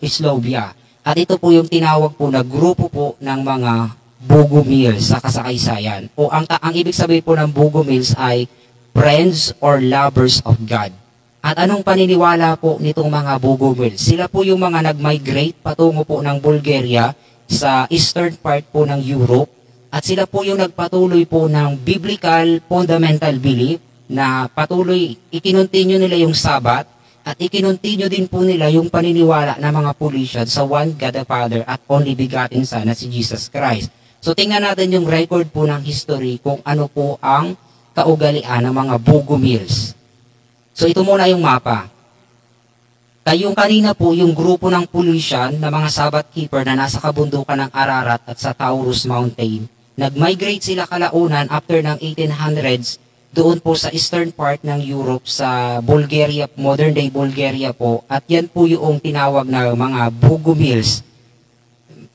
Islovia. At ito po yung tinawag po na grupo po ng mga Bogomils sa kasaysayan. O ang ibig sabihin po ng Bogomils ay friends or lovers of God. At anong paniniwala po nitong mga Bogomils? Sila po yung mga nag-migrate patungo po ng Bulgaria sa eastern part po ng Europe. At sila po yung nagpatuloy po ng biblical fundamental belief na patuloy ikinontinue nila yung Sabat at ikinontinue din po nila yung paniniwala ng mga Pulisya sa one God the Father at only begotten Son na si Jesus Christ. So tingnan natin yung record po ng history kung ano po ang kaugalian ng mga Bogomils. So ito muna yung mapa. Kayong kanina po yung grupo ng Pulisian na mga Sabbath keeper na nasa kabundukan ng Ararat at sa Taurus Mountain. Nag-migrate sila kalaunan after ng 1800s doon po sa eastern part ng Europe sa Bulgaria, modern day Bulgaria po. At yan po yung tinawag na mga Bogomils.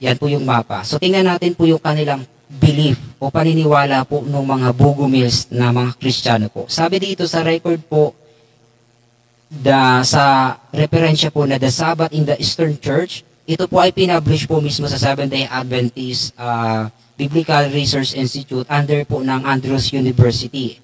Yan po yung mapa. So tingnan natin po yung kanilang belief o paniniwala po ng mga Bogomils na mga Kristiyano po. Sabi dito sa record po, sa referensya po na The Sabbath in the Eastern Church, ito po ay pinablish po mismo sa Seventh-day Adventist Biblical Research Institute under po ng Andrews University.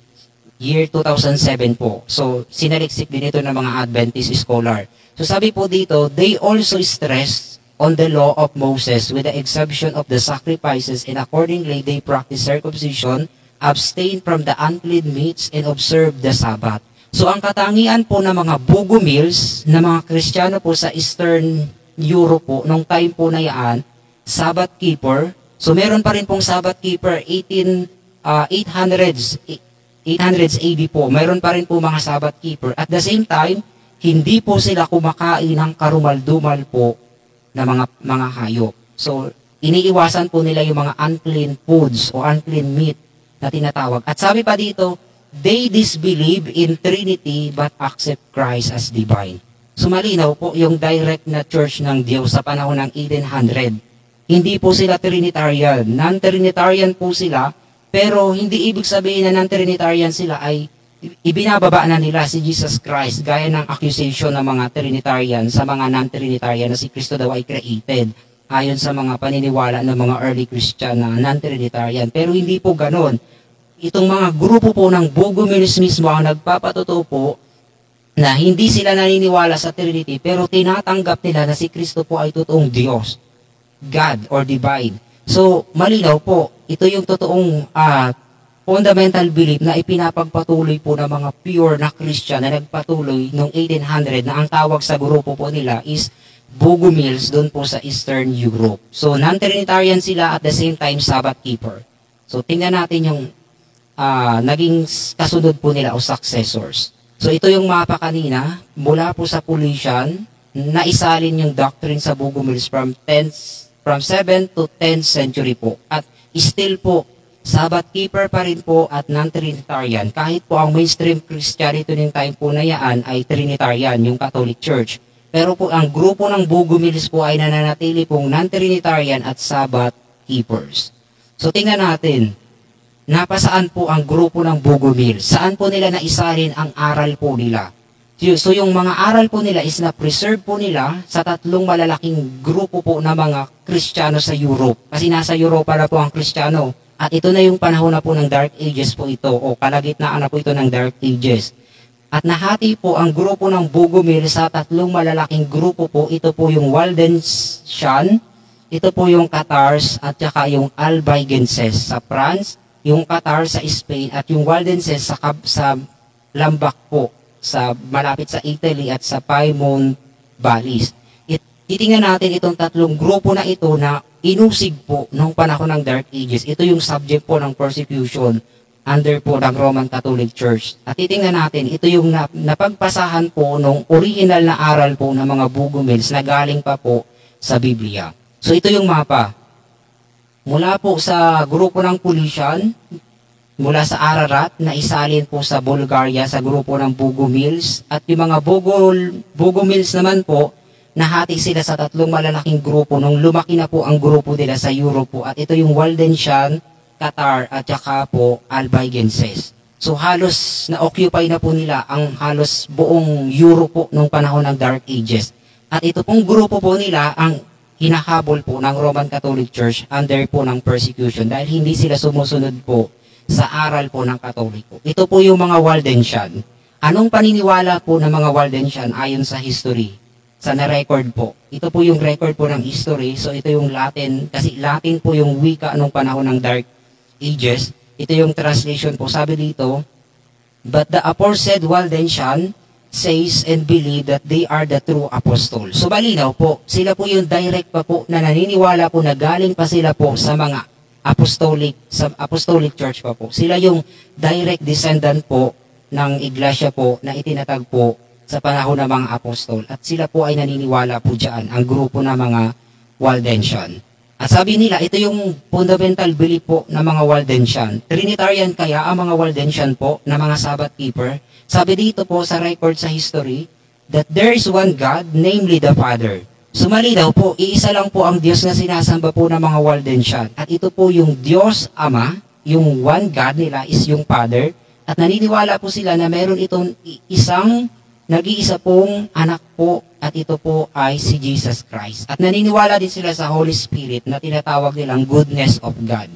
Year 2007 po. So, sinaliksik din ito ng mga Adventist scholar. So, sabi po dito, they also stressed on the law of Moses with the exception of the sacrifices and accordingly they practice circumcision, abstain from the unclean meats, and observe the Sabbath. So, ang katangian po ng mga Bogomils, na mga Kristiyano po sa Eastern Europe po, nung time po na yan, Sabbath keeper. So, meron pa rin pong Sabbath keeper, 800s AD po. Meron pa rin po mga Sabbath keeper. At the same time, hindi po sila kumakain ng karumal-dumal po na mga hayop. So, iniiwasan po nila yung mga unclean foods o unclean meat na tinatawag. At sabi pa dito, they disbelieve in Trinity but accept Christ as divine. So, malinaw po yung direct na church ng Diyos sa panahon ng 1800. Hindi po sila Trinitarian. Non-Trinitarian po sila, pero hindi ibig sabihin na non-Trinitarian sila ay ibinababa na nila si Jesus Christ gaya ng accusation ng mga Trinitarian sa mga non-Trinitarian na si Kristo daw ay created ayon sa mga paniniwala ng mga early Christian na non-Trinitarian. Pero hindi po ganon. Itong mga grupo po ng Bogomilis mismo ang nagpapatotoo po na hindi sila naniniwala sa Trinity pero tinatanggap nila na si Kristo po ay totoong Diyos, God or divine. So, malinaw po, ito yung totoong fundamental belief na ipinapagpatuloy po ng mga pure na Christian na nagpatuloy noong 1800 na ang tawag sa grupo po nila is Bogomils doon po sa Eastern Europe. So, non-Trinitarian sila at the same time Sabbath keeper. So, tingnan natin yung naging kasunod po nila o successors. So, ito yung mapa kanina, mula po sa Pulician, naisalin yung doctrine sa Bogomils from 7th to 10th century po. At still po, Sabbath keeper pa rin po at non-Trinitarian. Kahit po ang mainstream Christianity ng time po na yan ay Trinitarian, yung Catholic Church. Pero po ang grupo ng Bogomils po ay nananatili pong non-Trinitarian at Sabbath keepers. So tingnan natin, napasaan po ang grupo ng Bogomils? Saan po nila naisalin ang aral po nila? So yung mga aral po nila is na-preserve po nila sa tatlong malalaking grupo po na mga Kristiyano sa Europe. Kasi nasa Europa na po ang Kristiyano. At ito na yung panahon na po ng Dark Ages po ito o kalagitnaan na po ito ng Dark Ages. At nahati po ang grupo ng Bogomils sa tatlong malalaking grupo po. Ito po yung Waldensian, ito po yung Cathars at saka yung Albigenses sa France, yung Cathar sa Spain at yung Waldenses sa Lambak po, sa malapit sa Italy at sa Piedmont Valleys. Titingnan natin itong tatlong grupo na ito na inusig po nung panahon ng Dark Ages. Ito yung subject po ng persecution under po ng Roman Catholic Church. At titingnan natin, ito yung napagpasahan po nung original na aral po ng mga Bogomils na galing pa po sa Biblia. So ito yung mapa. Mula po sa grupo ng Pulician, mula sa Ararat, na isalin po sa Bulgaria sa grupo ng Bogomils. At yung mga Bogomils naman po, nahati sila sa tatlong malalaking grupo nung lumaki na po ang grupo nila sa Europe po. At ito yung Waldensian, Cathar at saka po Albigenses. So halos na-occupy na po nila ang halos buong Europe po nung panahon ng Dark Ages. At ito pong grupo po nila ang hinahabol po ng Roman Catholic Church under po ng persecution dahil hindi sila sumusunod po sa aral po ng Katoliko. Ito po yung mga Waldensian. Anong paniniwala po ng mga Waldensian ayon sa history? Sa na-record po. Ito po yung record po ng history. So ito yung Latin. Kasi Latin po yung wika nung panahon ng Dark Ages. Ito yung translation po. Sabi dito, but the aforesaid Waldensian says and believe that they are the true apostles. So malinaw po, sila po yung direct pa po na naniniwala po na galing pa sila po sa mga apostolic church pa po. Sila yung direct descendant po ng iglesia po na itinatag po sa panahon ng mga apostol. At sila po ay naniniwala po dyan, ang grupo ng mga Waldensian. At sabi nila, ito yung fundamental belief po ng mga Waldensian. Trinitarian kaya ang mga Waldensian po na mga Sabbath keeper. Sabi dito po sa record sa history, that there is one God, namely the Father. Sumali daw po, iisa lang po ang Diyos na sinasamba po ng mga Waldensian. At ito po yung Diyos Ama, yung one God nila is yung Father. At naniniwala po sila na meron itong isang nag-iisa pong anak po at ito po ay si Jesus Christ. At naniniwala din sila sa Holy Spirit na tinatawag nilang goodness of God.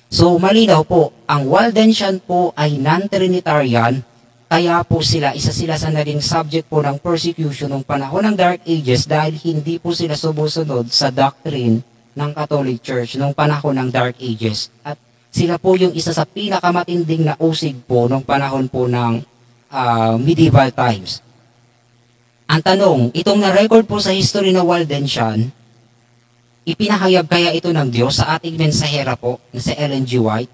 So malinaw po, ang Waldensian po ay non-Trinitarian, kaya po isa sila sa naging subject po ng persecution ng panahon ng Dark Ages dahil hindi po sila sumusunod sa doctrine ng Catholic Church nung panahon ng Dark Ages. At sila po yung isa sa pinakamatinding na usig po nung panahon po ng medieval times. Ang tanong, itong na-record po sa history na Waldensian, ipinahayag kaya ito ng Diyos sa ating mensahera po, na si Ellen G. White?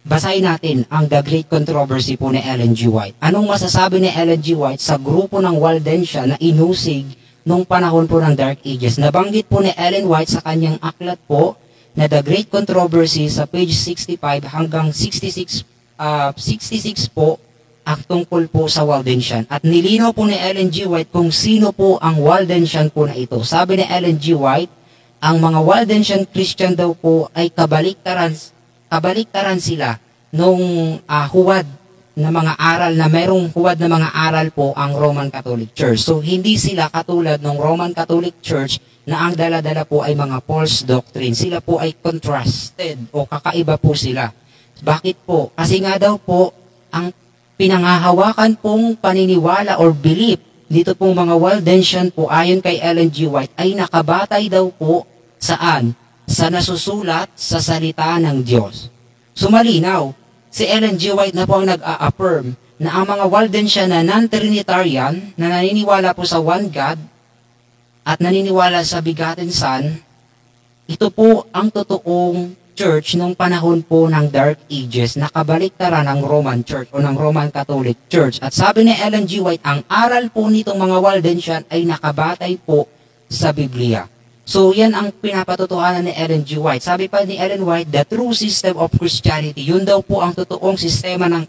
Basahin natin ang The Great Controversy po ni Ellen G. White. Anong masasabi ni Ellen G. White sa grupo ng Waldensian na inusig nung panahon po ng Dark Ages? Nabanggit po ni Ellen White sa kanyang aklat po na The Great Controversy sa page 65 hanggang 66 po ang tungkol po sa Waldensian. At nilinaw po ni Ellen G. White kung sino po ang Waldensian po na ito. Sabi ni Ellen G. White, ang mga Waldensian Christian daw po ay kabaliktaran sila nung huwad na mga aral na merong huwad na mga aral po ang Roman Catholic Church. So hindi sila katulad ng Roman Catholic Church na ang dala-dala po ay mga false doctrine. Sila po ay contrasted o kakaiba po sila. Bakit po? Kasi nga daw po ang pinangahawakan pong paniniwala or belief dito pong mga Waldensian po ayon kay Ellen G. White ay nakabatay daw po saan? Sa nasusulat sa salita ng Diyos. So malinaw, si Ellen G. White na po ang nag-a-affirm na ang mga Waldensian na non-Trinitarian na naniniwala po sa one God at naniniwala sa begotten Son, ito po ang totoong church nung panahon po ng Dark Ages na kabaliktaran ng Roman Church o ng Roman Catholic Church. At sabi ni Ellen G. White, ang aral po nitong mga Waldensian ay nakabatay po sa Biblia. So, yan ang pinapatutuhanan ni Ellen G. White. Sabi pa ni Ellen White, the true system of Christianity, yun daw po ang totoong sistema ng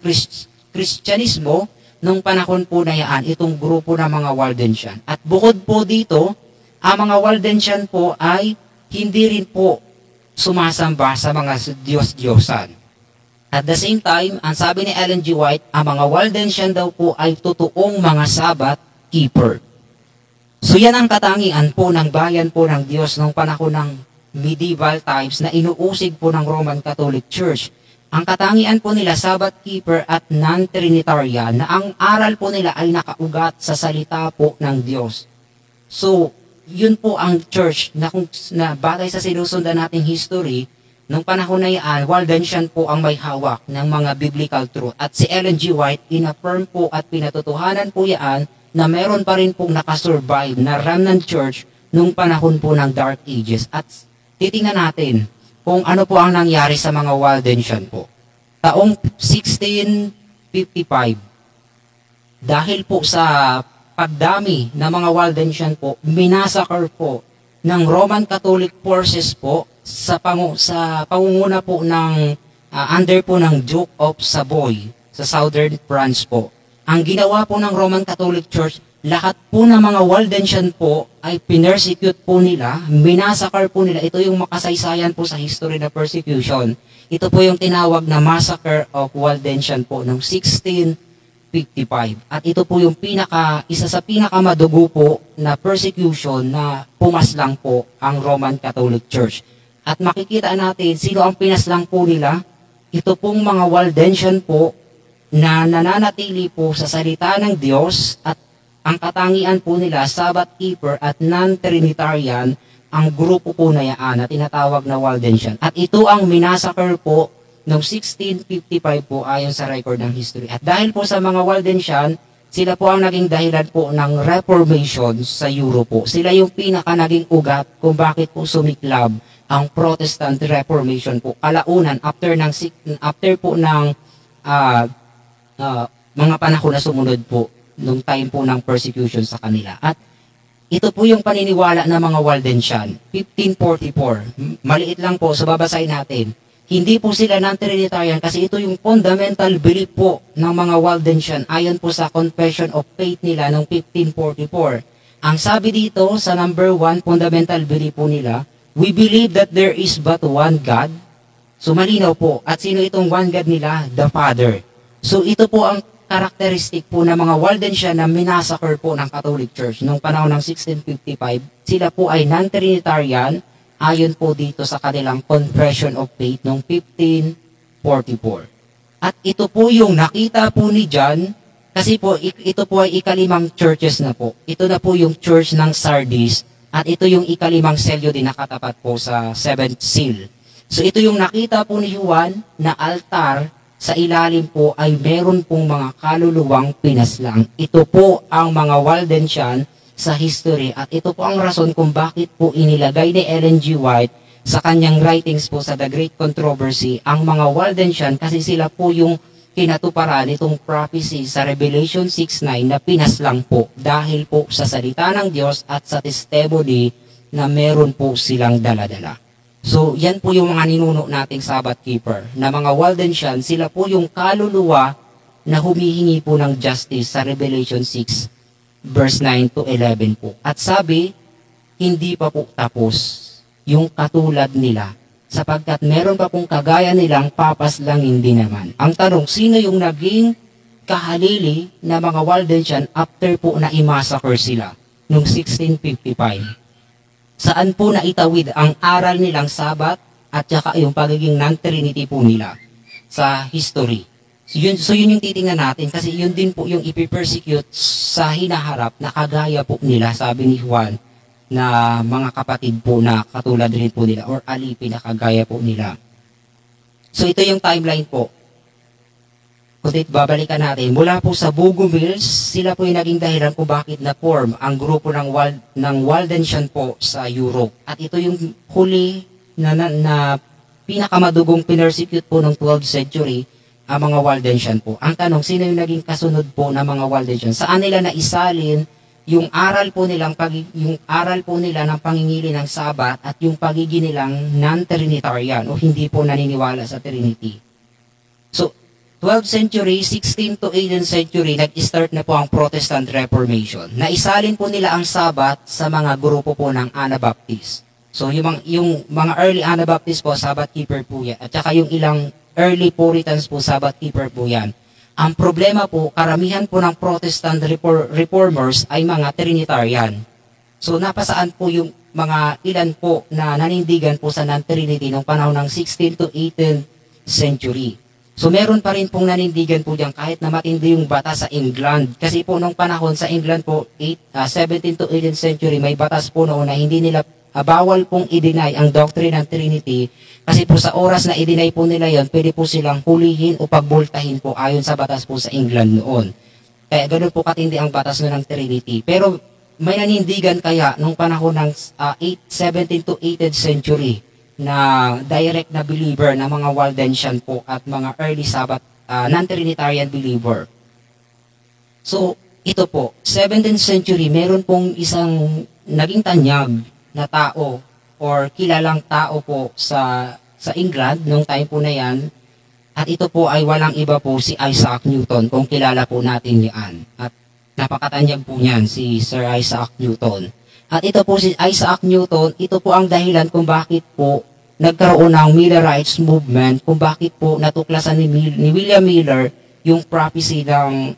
Kristyanismo nung panahon po na yan, itong grupo ng mga Waldensian. At bukod po dito, ang mga Waldensian po ay hindi rin po sumasamba sa mga Diyos-Diyosan. At the same time, ang sabi ni Ellen G. White, ang mga Waldensian daw po ay totoong mga Sabbath keeper. So yan ang katangian po ng bayan po ng Diyos noong panahon ng medieval times na inuusig po ng Roman Catholic Church. Ang katangian po nila, Sabbath keeper at non-Trinitarian, na ang aral po nila ay nakaugat sa salita po ng Diyos. So, yun po ang church na batay sa sinusundan nating history, noong panahon na yan, Waldensian po ang may hawak ng mga biblical truth. At si Ellen G. White, inaffirm po at pinatutuhanan po yan na meron pa rin pong nakasurvive na remnant church nung panahon po ng Dark Ages. At titingnan natin kung ano po ang nangyari sa mga Waldensian po. Taong 1655, dahil po sa pagdami ng mga Waldensian po, minasakar po ng Roman Catholic forces po sa pangunguna po ng under po ng Duke of Savoy sa Southern France po. Ang ginawa po ng Roman Catholic Church, lahat po ng mga Waldensian po ay pinersecute po nila, minasakar po nila. Ito yung makasaysayan po sa history na persecution. Ito po yung tinawag na Massacre of Waldensian po noong 1655. At ito po yung isa sa pinakamadugo po na persecution na pumaslang po ang Roman Catholic Church. At makikita natin sino ang pinaslang po nila. Ito pong mga Waldensian po na nananatili po sa salita ng Diyos at ang katangian po nila, Sabbath keeper at non-Trinitarian, ang grupo po na yan na tinatawag na Waldensian. At ito ang minasakar po noong 1655 po ayon sa record ng history. At dahil po sa mga Waldensian, sila po ang naging dahilan po ng Reformation sa Europe po. Sila yung pinaka naging ugat kung bakit po sumiklab ang Protestant Reformation po. Kalaunan, after po ng mga panahon na sumunod po nung time po ng persecution sa kanila. At ito po yung paniniwala ng mga Waldensian. 1544. Maliit lang po, so babasahin natin. Hindi po sila non-Trinitarian kasi ito yung fundamental belief po ng mga Waldensian ayon po sa Confession of Faith nila noong 1544. Ang sabi dito sa number 1, fundamental belief po nila, we believe that there is but one God. So malinaw po. At sino itong one God nila? The Father. So ito po ang karakteristik po ng mga Waldensian na minasakar po ng Catholic Church noong panahon ng 1655. Sila po ay non-Trinitarian ayon po dito sa kanilang Confession of Faith noong 1544. At ito po yung nakita po ni John, kasi po ito po ay ikalimang churches na po. Ito na po yung church ng Sardis at ito yung ikalimang selyo din nakatapat po sa 7th seal. So ito yung nakita po ni Juan na altar. Sa ilalim po ay meron pong mga kaluluwang pinaslang. Ito po ang mga Waldensian sa history at ito po ang rason kung bakit po inilagay ni Ellen G. White sa kanyang writings po sa The Great Controversy ang mga Waldensian kasi sila po yung kinatuparan itong prophecy sa Revelation 6:9 na pinaslang po dahil po sa salita ng Diyos at sa testimony na meron po silang daladala. So, yan po yung mga ninuno nating Sabbath keeper na mga Waldensian, sila po yung kaluluwa na humihingi po ng justice sa Revelation 6 verse 9 to 11 po. At sabi, hindi pa po tapos yung katulad nila sapagkat meron pa pong kagaya nilang papaslangin din naman. Ang tanong, sino yung naging kahalili na mga Waldensian after po na i-massacre sila noong 1655. Saan po naitawid ang aral nilang Sabat at saka yung pagiging non-Trinity po nila sa history. So yun yung titingnan natin kasi yun din po yung ipipersecute sa hinaharap na kagaya po nila, sabi ni Juan, na mga kapatid po na katulad rin po nila or alipin na kagaya po nila. So ito yung timeline po. Kung babalikan natin, mula po sa Bogomils, sila po yung naging dahilan kung bakit na-form ang grupo ng Waldensian po sa Europe. At ito yung huli na pinakamadugong pinersecute po ng 12th century ang mga Waldensian po. Ang tanong, sino yung naging kasunod po ng mga Waldensian? Saan nila naisalin yung aral po nilang ng pangingili ng Sabat at yung pagiging nilang non-Trinitarian o hindi po naniniwala sa Trinity. So, 12th century, 16th to 18th century, nag-start na po ang Protestant Reformation. Naisalin po nila ang Sabat sa mga grupo po ng Anabaptist. So, yung mga early Anabaptist po, Sabbath keeper po yan. At saka yung ilang early Puritans po, Sabbath keeper po yan. Ang problema po, karamihan po ng Protestant reformers ay mga Trinitarian. So, napasaan po yung mga ilan po na nanindigan po sa non-Trinity noong panahon ng 16th to 18th century. So meron pa rin pong nanindigan po diyan kahit na matindi yung batas sa England. Kasi po nung panahon sa England po, 17th to 18th century, may batas po noon na hindi nila bawal pong i-deny ang doctrine ng Trinity. Kasi po sa oras na i-deny po nila yon, pwede po silang hulihin o pagbultahin po ayon sa batas po sa England noon. Kaya ganoon po katindi ang batas ng Trinity. Pero may nanindigan kaya nung panahon ng 17th to 18th century na direct na believer na mga Waldensian po at mga early Sabbath non-Trinitarian believer. So, ito po, 17th century, meron pong isang naging tanyag na tao or kilalang tao po sa England nung time po na yan. At ito po ay walang iba po si Isaac Newton, kung kilala po natin yan. At napakatanyag po niyan, si Sir Isaac Newton. At ito po si Isaac Newton, ito po ang dahilan kung bakit po nagkaroon ng Millerites movement, kung bakit po natuklasan ni William Miller yung prophecy ng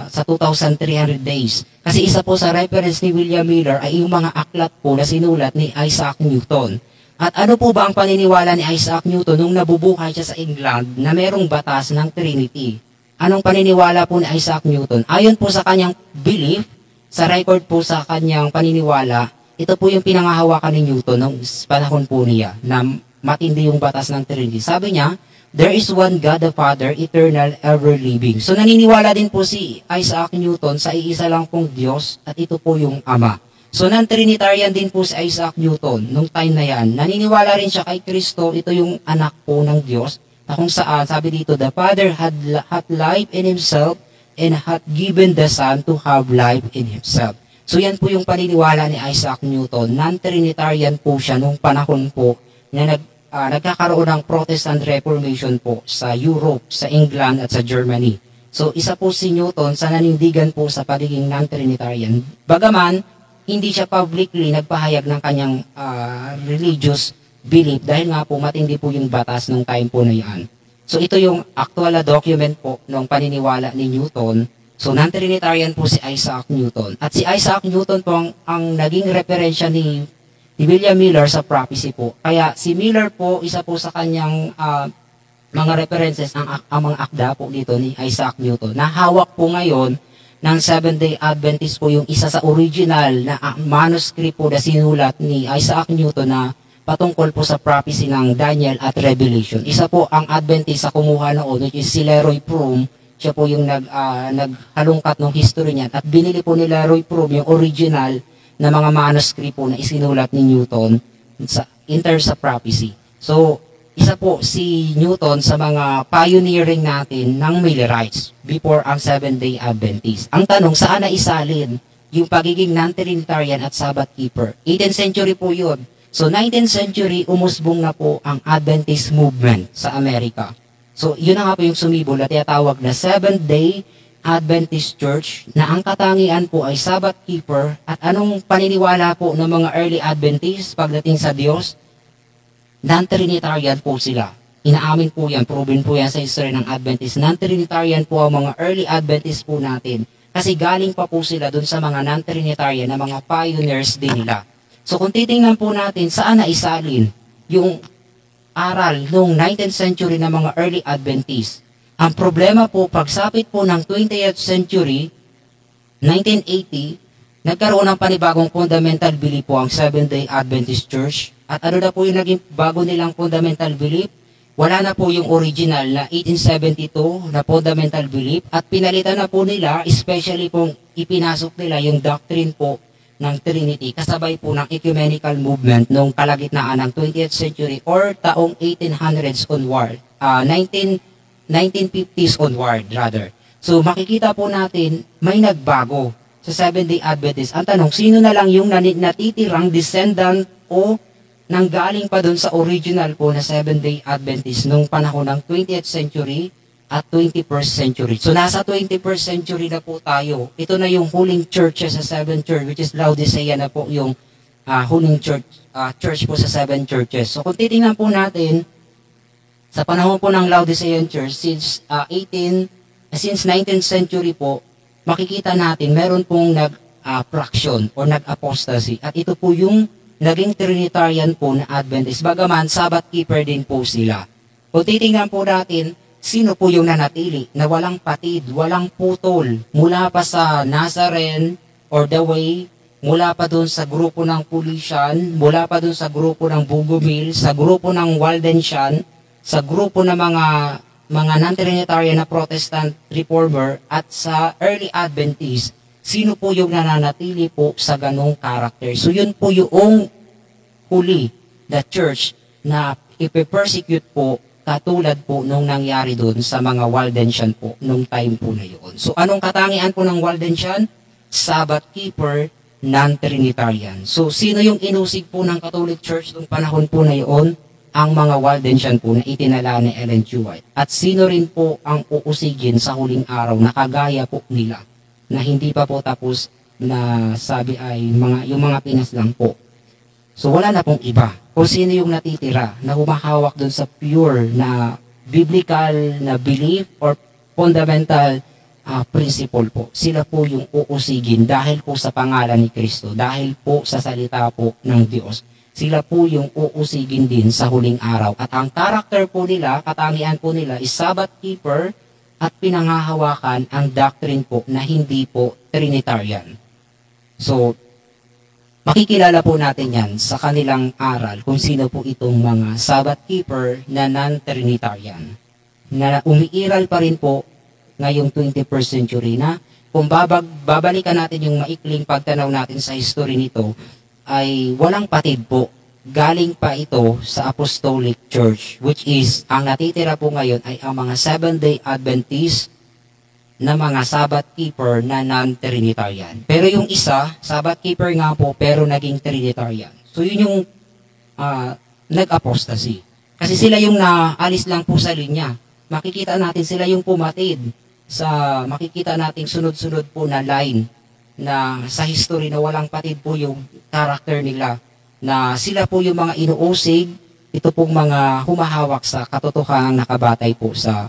sa 2,300 days. Kasi isa po sa reference ni William Miller ay yung mga aklat po na sinulat ni Isaac Newton. At ano po ba ang paniniwala ni Isaac Newton nung nabubuhay siya sa England na merong batas ng Trinity? Anong paniniwala po ni Isaac Newton? Ayon po sa kanyang belief, sa record po sa kanyang paniniwala, ito po yung pinangahawakan ni Newton noong panahon po niya na matindi yung batas ng Trinity. Sabi niya, there is one God the Father, eternal, ever-living. So naniniwala din po si Isaac Newton sa iisa lang pong Diyos at ito po yung Ama. So non-Trinitarian din po si Isaac Newton nung time na yan. Naniniwala rin siya kay Kristo, ito yung anak po ng Diyos, na kung saan, sabi dito, the Father hath life in Himself and hath given the Son to have life in Himself. So yan po yung paniniwala ni Isaac Newton. Non-Trinitarian po siya nung panahon po na nagkakaroon ng Protestant Reformation po sa Europe, sa England at sa Germany. So isa po si Newton sa nanindigan po sa pagiging non-Trinitarian. Bagaman, hindi siya publicly nagpahayag ng kanyang religious belief dahil nga po matindi po yung batas nung time po na yan. So ito yung actual na document po ng paniniwala ni Newton. So non-Trinitarian po si Isaac Newton. At si Isaac Newton po ang naging referensya ni William Miller sa prophecy po. Kaya si Miller po, isa po sa kanyang mga references, ang mga akda po dito ni Isaac Newton. Nahawak po ngayon ng Seventh-day Adventist po yung isa sa original na manuscript po na sinulat ni Isaac Newton na patungkol po sa prophecy ng Daniel at Revelation. Isa po ang Adventist sa kumuha noon, which is si Leroy Prum. Siya po yung naghalungkat ng history niya. At binili po ni Leroy Prum yung original na mga manuscript po na isinulat ni Newton in terms sa prophecy. So, isa po si Newton sa mga pioneering natin ng Millerites before ang Seventh-day Adventist. Ang tanong, saan na isalin yung pagiging non-Trinitarian at Sabbath keeper? 18th century po yun. So, 19th century, umusbong na po ang Adventist movement sa Amerika. So, yun na nga po yung sumibol na tinatawag na Seventh-day Adventist Church na ang katangian po ay Sabbath keeper. At anong paniniwala po ng mga early Adventists pagdating sa Diyos? Non-Trinitarian po sila. Inaamin po yan, proven po yan sa history ng Adventist. Non-Trinitarian po ang mga early Adventist po natin. Kasi galing pa po sila dun sa mga non-Trinitarian na mga pioneers din nila. So kung titingnan po natin saan naisalin yung aral noong 19th century na mga early Adventist. Ang problema po, pagsapit po ng 20th century, 1980, nagkaroon ng panibagong fundamental belief po ang Seventh-day Adventist Church. At ano na po yung naging bago nilang fundamental belief? Wala na po yung original na 1872 na fundamental belief at pinalitan na po nila, especially pong ipinasok nila yung doctrine po ng Trinity kasabay po ng ecumenical movement noong kalagitnaan ng 20th century or taong 1800s onward, 1950s onward rather. So makikita po natin may nagbago sa Seventh-day Adventist. Ang tanong, sino na lang yung natitirang descendant o nanggaling pa doon sa original po na Seventh-day Adventist nung panahon ng 20th century at 21st century. So nasa 21st century na po tayo. Ito na yung huling churches sa seven church, which is Laodicea na po yung huling church po sa seven churches. So kung titingnan po natin, sa panahon po ng Laodicean Church, since 19th century po, makikita natin meron pong nag-fraction or nag-apostasy. At ito po yung naging Trinitarian po na Adventist. Bagaman, Sabbath keeper din po sila. Kung titingnan po natin, sino po yung nanatili na walang patid, walang putol, mula pa sa Nazarene or the Way, mula pa doon sa grupo ng Pulician, mula pa doon sa grupo ng Bogomil, sa grupo ng Waldensian, sa grupo ng mga non-Trinitarian na Protestant Reformer at sa early Adventist, sino po yung nananatili po sa ganong character. So yun po yung huli, the church, na ipe-persecute po katulad po nung nangyari doon sa mga Waldensian po nung time po na yun. So anong katangian po ng Waldensian? Sabbath keeper, non-Trinitarian. So sino yung inusig po ng Catholic Church nung panahon po na yun? Ang mga Waldensian po na itinala ni Ellen G. White. At sino rin po ang uusigin sa huling araw na kagaya po nila na hindi pa po tapos na sabi ay yung mga Pinas lang po. So wala na pong iba. Kung sino yung natitira na humahawak dun sa pure na biblical na belief or fundamental principle po. Sila po yung uusigin dahil po sa pangalan ni Kristo, dahil po sa salita po ng Diyos. Sila po yung uusigin din sa huling araw. At ang karakter po nila, katangian po nila is Sabbath keeper at pinangahawakan ang doctrine po na hindi po Trinitarian. So, makikilala po natin yan sa kanilang aral kung sino po itong mga Sabbath keeper na non-Trinitarian. Na umiiral pa rin po ngayong 21st century na kung babalikan natin yung maikling pagtanaw natin sa history nito, ay walang patid po. Galing pa ito sa Apostolic Church, which is, ang natitira po ngayon ay ang mga Seventh-day Adventist na mga Sabbath keeper na non-Trinitarian. Pero yung isa, Sabbath keeper nga po, pero naging Trinitarian. So yun yung nag-apostasy. Kasi sila yung naalis lang po sa linya. Makikita natin sila yung pumatid sa makikita nating sunod-sunod po na line na sa history na walang patid po yung character nila, na sila po yung mga inuusig, ito pong mga humahawak sa katotohanang nakabatay po sa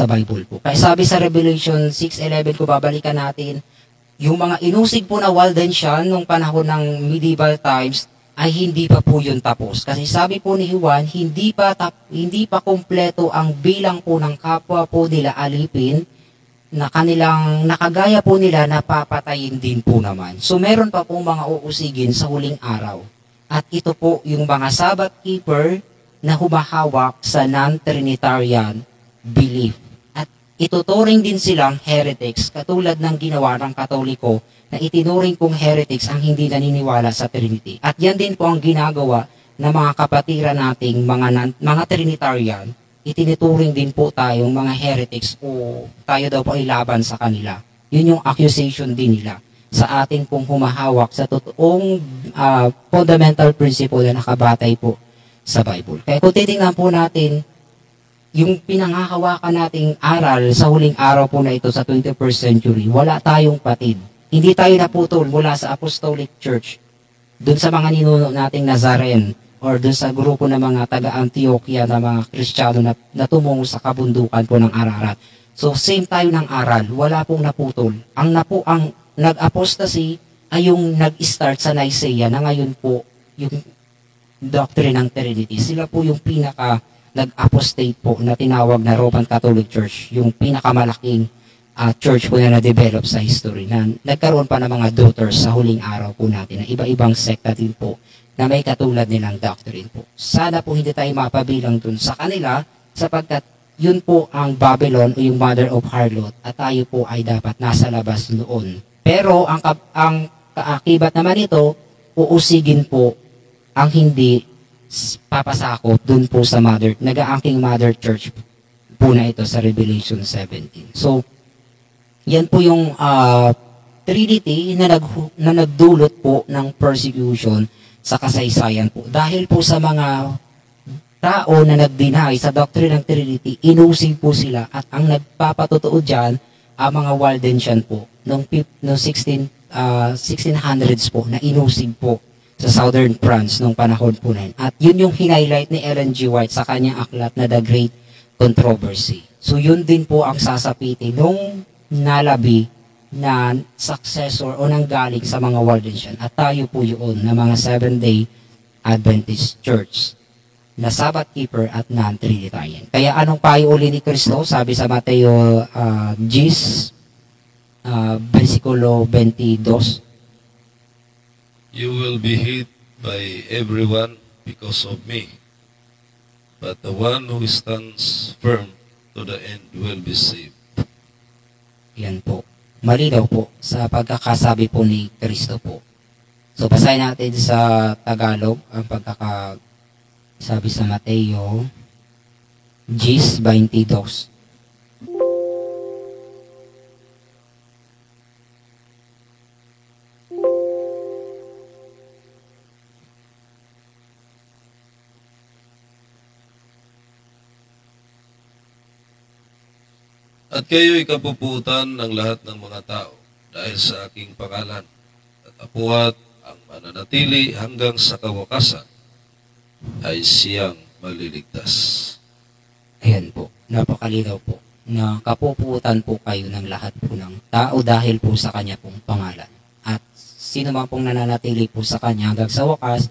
Bible po. Kaya sabi sa Revelation 6:11, kung babalikan natin, yung mga inusig po na Waldensian nung panahon ng medieval times ay hindi pa po yun tapos. Kasi sabi po ni Juan, hindi pa kompleto ang bilang po ng kapwa po nila alipin na kanilang nakagaya po nila na papatayin din po naman. So meron pa po mga uusigin sa huling araw. At ito po yung mga Sabbath keeper na humahawak sa non-Trinitarian belief. At ituturing din silang heretics katulad ng ginawa ng Katoliko na itinuring kong heretics ang hindi naniniwala sa Trinity. At yan din po ang ginagawa ng mga kapatiran nating mga Trinitarian. Itinuturing din po tayong mga heretics o tayo daw po ay laban sa kanila. Yun yung accusation din nila sa ating pong humahawak sa totoong fundamental principle na nakabatay po sa Bible. Kaya kung titingnan po natin, yung pinangahawakan nating aral sa huling araw po na ito sa 21st century, wala tayong patid. Hindi tayo naputol mula sa Apostolic Church, dun sa mga ninuno nating Nazarene, or dun sa grupo ng mga taga-Antioquia na mga Kristiyano na tumungo sa kabundukan po ng Ararat. So same tayo ng aral, wala pong naputol. Ang nag-apostasy ay yung nag-start sa Nicaea na ngayon po yung doctrine ng Trinity. Sila po yung pinaka nag-apostate po na tinawag na Roman Catholic Church, yung pinakamalaking church po na na-develop sa history na nagkaroon pa ng mga daughters sa huling araw po natin na iba-ibang sekta din po na may katulad nilang doctrine po. Sana po hindi tayo mapabilang dun sa kanila sapagkat yun po ang Babylon o yung mother of harlot at tayo po ay dapat nasa labas noon. Pero ang kaakibat naman ito, uusigin po ang hindi papasakop dun po sa nag-aangking mother church po na ito sa Revelation 17. So, yan po yung Trinity na nagdulot po ng persecution sa kasaysayan po. Dahil po sa mga tao na nag-deny sa doctrine ng Trinity, inusig po sila at ang nagpapatotoo dyan, ang mga Waldensian po, noong 1600s po, na inusig po sa Southern France nung panahon po na yun. At yun yung hinighlight ni Ellen G. White sa kanyang aklat na The Great Controversy. So yun din po ang sasapitin nung nalabi na successor o nanggaling sa mga Waldensian. At tayo po yun na mga Seventh-day Adventist Church na Sabbath keeper at non-Trinitarian. Kaya anong payo uli ni Kristo? Sabi sa Mateo 10, versikulo 22, You will be hate by everyone because of me, but the one who stands firm to the end will be saved. Yan po. Malinaw po sa pagkakasabi po ni Kristo po. So, basahin natin sa Tagalog ang pagkakasabi sa Mateo 10:22. At kayo'y kapuputan ng lahat ng mga tao dahil sa aking pangalan. Tatapuat ang mananatili hanggang sa kawakasan ay siyang maliligtas. Ayan po, napakalinaw po na kapuputan po kayo ng lahat po ng tao dahil po sa kanya pong pangalan. At sino man pong nananatili po sa kanya hanggang sa wakas,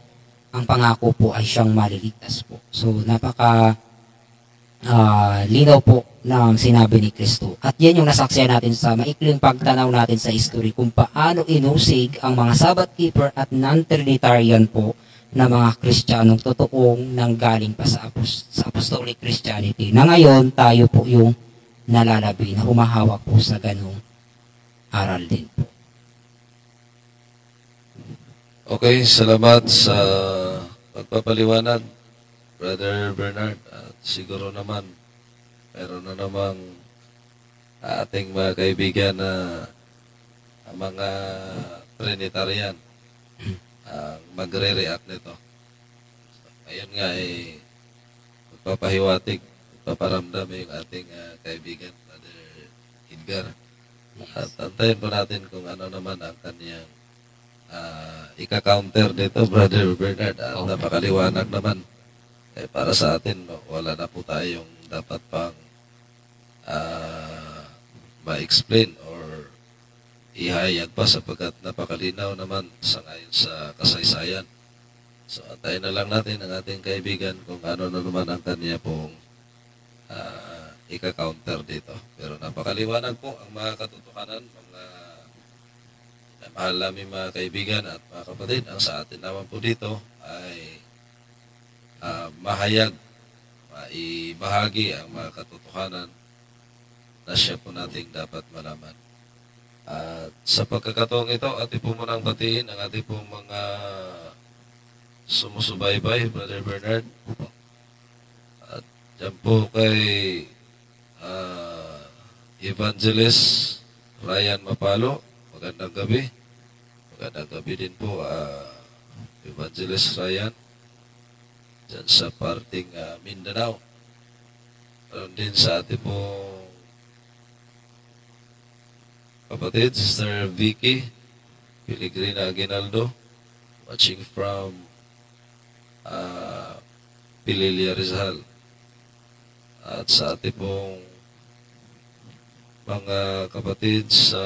ang pangako po ay siyang maliligtas po. So linaw po ng sinabi ni Kristo. At yan yung nasaksiyan natin sa maikling pagtanaw natin sa history kung paano inusig ang mga Sabbath keeper at non-Trinitarian po na mga Kristiyanong totoong nanggaling pa sa Apostolic Christianity. Na ngayon, tayo po yung nalalabi na humahawak po sa ganong aral din po. Okay, salamat sa pagpapaliwanag, Brother Bernard. At siguro naman, meron na namang ating mga kaibigan na mga Trinitarian ang magre-react nito. So, ngayon nga magpapahiwatig, magpaparamdam yung ating kaibigan, Brother Edgar. At antayin po natin kung ano naman ang kanyang ika-counter dito, Brother Bernard. At napakaliwanag naman. Para sa atin, wala na po tayong dapat pang ma-explain or ihayag pa sapagkat napakalinaw naman sa ngayon sa kasaysayan. So, antayin na lang natin ang ating kaibigan kung ano na naman ang kanya pong ika-counter dito. Pero napakaliwanag po ang mga katotohanan, mga mahal namin mga kaibigan at mga kapatid. Ang sa atin naman po dito ay mahayag, maibahagi ang mga katotohanan na siya po nating dapat malaman. At sa pagkakataong ito, ating po munang batiin ang ating pong mga sumusubaybay, Brother Bernard. At dyan po kay Evangelist Ryan Mapalo, magandang gabi. Magandang gabi din po, Evangelist Ryan, dyan sa parting Mindanao. Meron din sa ating pong kapatid, Sister Vicky Piligrina Aguinaldo, watching from ah, Pililia Rizal, at sa ating pong mga kapatid sa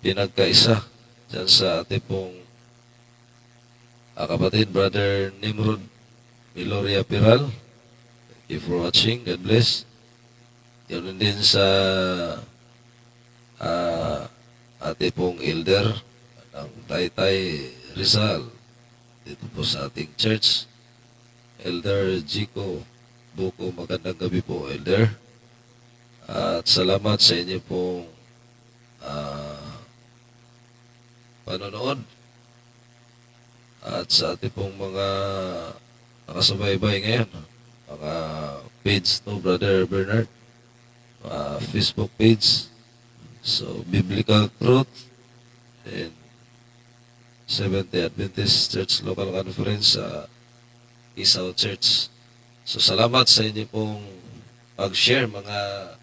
pinagkaisa dyan sa ating pong kapatid, Brother Nimrod Miloria Piral. Thank you for watching. God bless. Yun din sa ating pong elder ng Taytay Rizal dito po sa ating church, Elder Jico Buko. Magandang gabi po, Elder. At salamat sa inyo pong panonood at sa ating pong mga nakasubaybay ngayon, mga page to Brother Bernard, Facebook page. So, Biblical Truth and Seventh Day Adventist Church Local Conference sa Isaw Church. So, salamat sa inyo pong pag-share, mga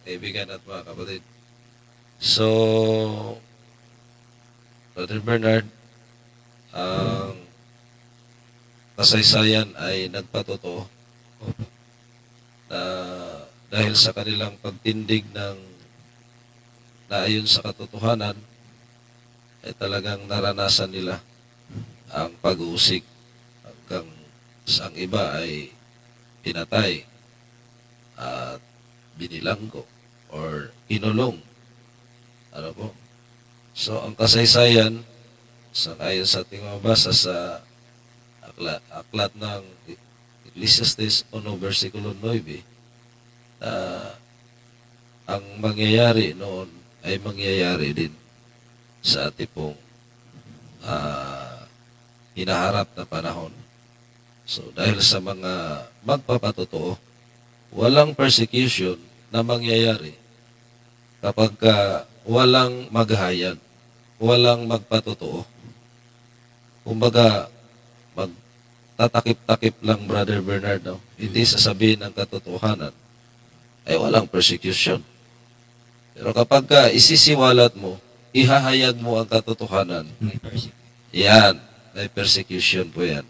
kaibigan at mga kapatid. So, Brother Bernard, ang kasaysayan ay nagpatotoo na dahil sa kanilang pagtindig ng naayon sa katotohanan, ay talagang naranasan nila ang pag-uusig hanggang sa ang iba ay pinatay at binilanggo or inulong. Ano po? So, ang kasaysayan, ayon sa ating mabasa sa aklat ng Ecclesiastes 1, versikulo 9, na ang mangyayari noon ay mangyayari din sa ating pong hinaharap na panahon. So, dahil sa mga magpapatotoo, walang persecution na mangyayari kapag walang maghayag, walang magpatotoo. Kumbaga, magtatakip-takip lang, Brother Bernard, no? Hindi sasabihin ang katotohanan, ay walang persecution. Pero kapag isisiwalat mo, ihahayag mo ang katotohanan, May persecution. yan, may persecution po yan.